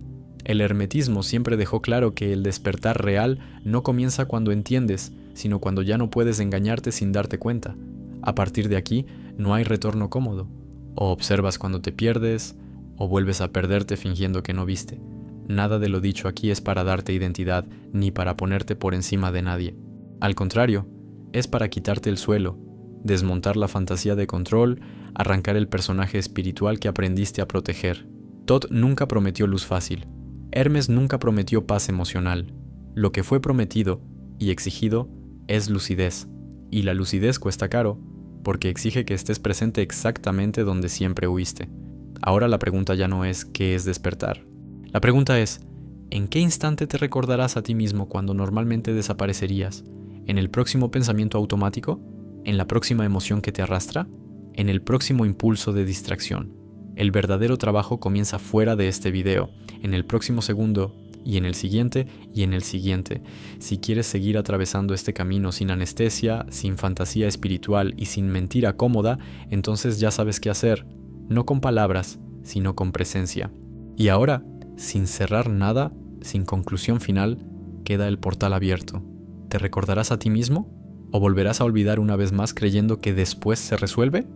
El hermetismo siempre dejó claro que el despertar real no comienza cuando entiendes, sino cuando ya no puedes engañarte sin darte cuenta. A partir de aquí, no hay retorno cómodo. O observas cuando te pierdes, o vuelves a perderte fingiendo que no viste. Nada de lo dicho aquí es para darte identidad, ni para ponerte por encima de nadie. Al contrario, es para quitarte el suelo, desmontar la fantasía de control, arrancar el personaje espiritual que aprendiste a proteger. Thoth nunca prometió luz fácil. Hermes nunca prometió paz emocional. Lo que fue prometido y exigido es lucidez. Y la lucidez cuesta caro, porque exige que estés presente exactamente donde siempre huiste. Ahora la pregunta ya no es ¿qué es despertar? La pregunta es ¿en qué instante te recordarás a ti mismo cuando normalmente desaparecerías? ¿En el próximo pensamiento automático? ¿En la próxima emoción que te arrastra? ¿En el próximo impulso de distracción? El verdadero trabajo comienza fuera de este video, en el próximo segundo, y en el siguiente, y en el siguiente. Si quieres seguir atravesando este camino sin anestesia, sin fantasía espiritual y sin mentira cómoda, entonces ya sabes qué hacer, no con palabras, sino con presencia. Y ahora, sin cerrar nada, sin conclusión final, queda el portal abierto. ¿Te recordarás a ti mismo? ¿O volverás a olvidar una vez más creyendo que después se resuelve?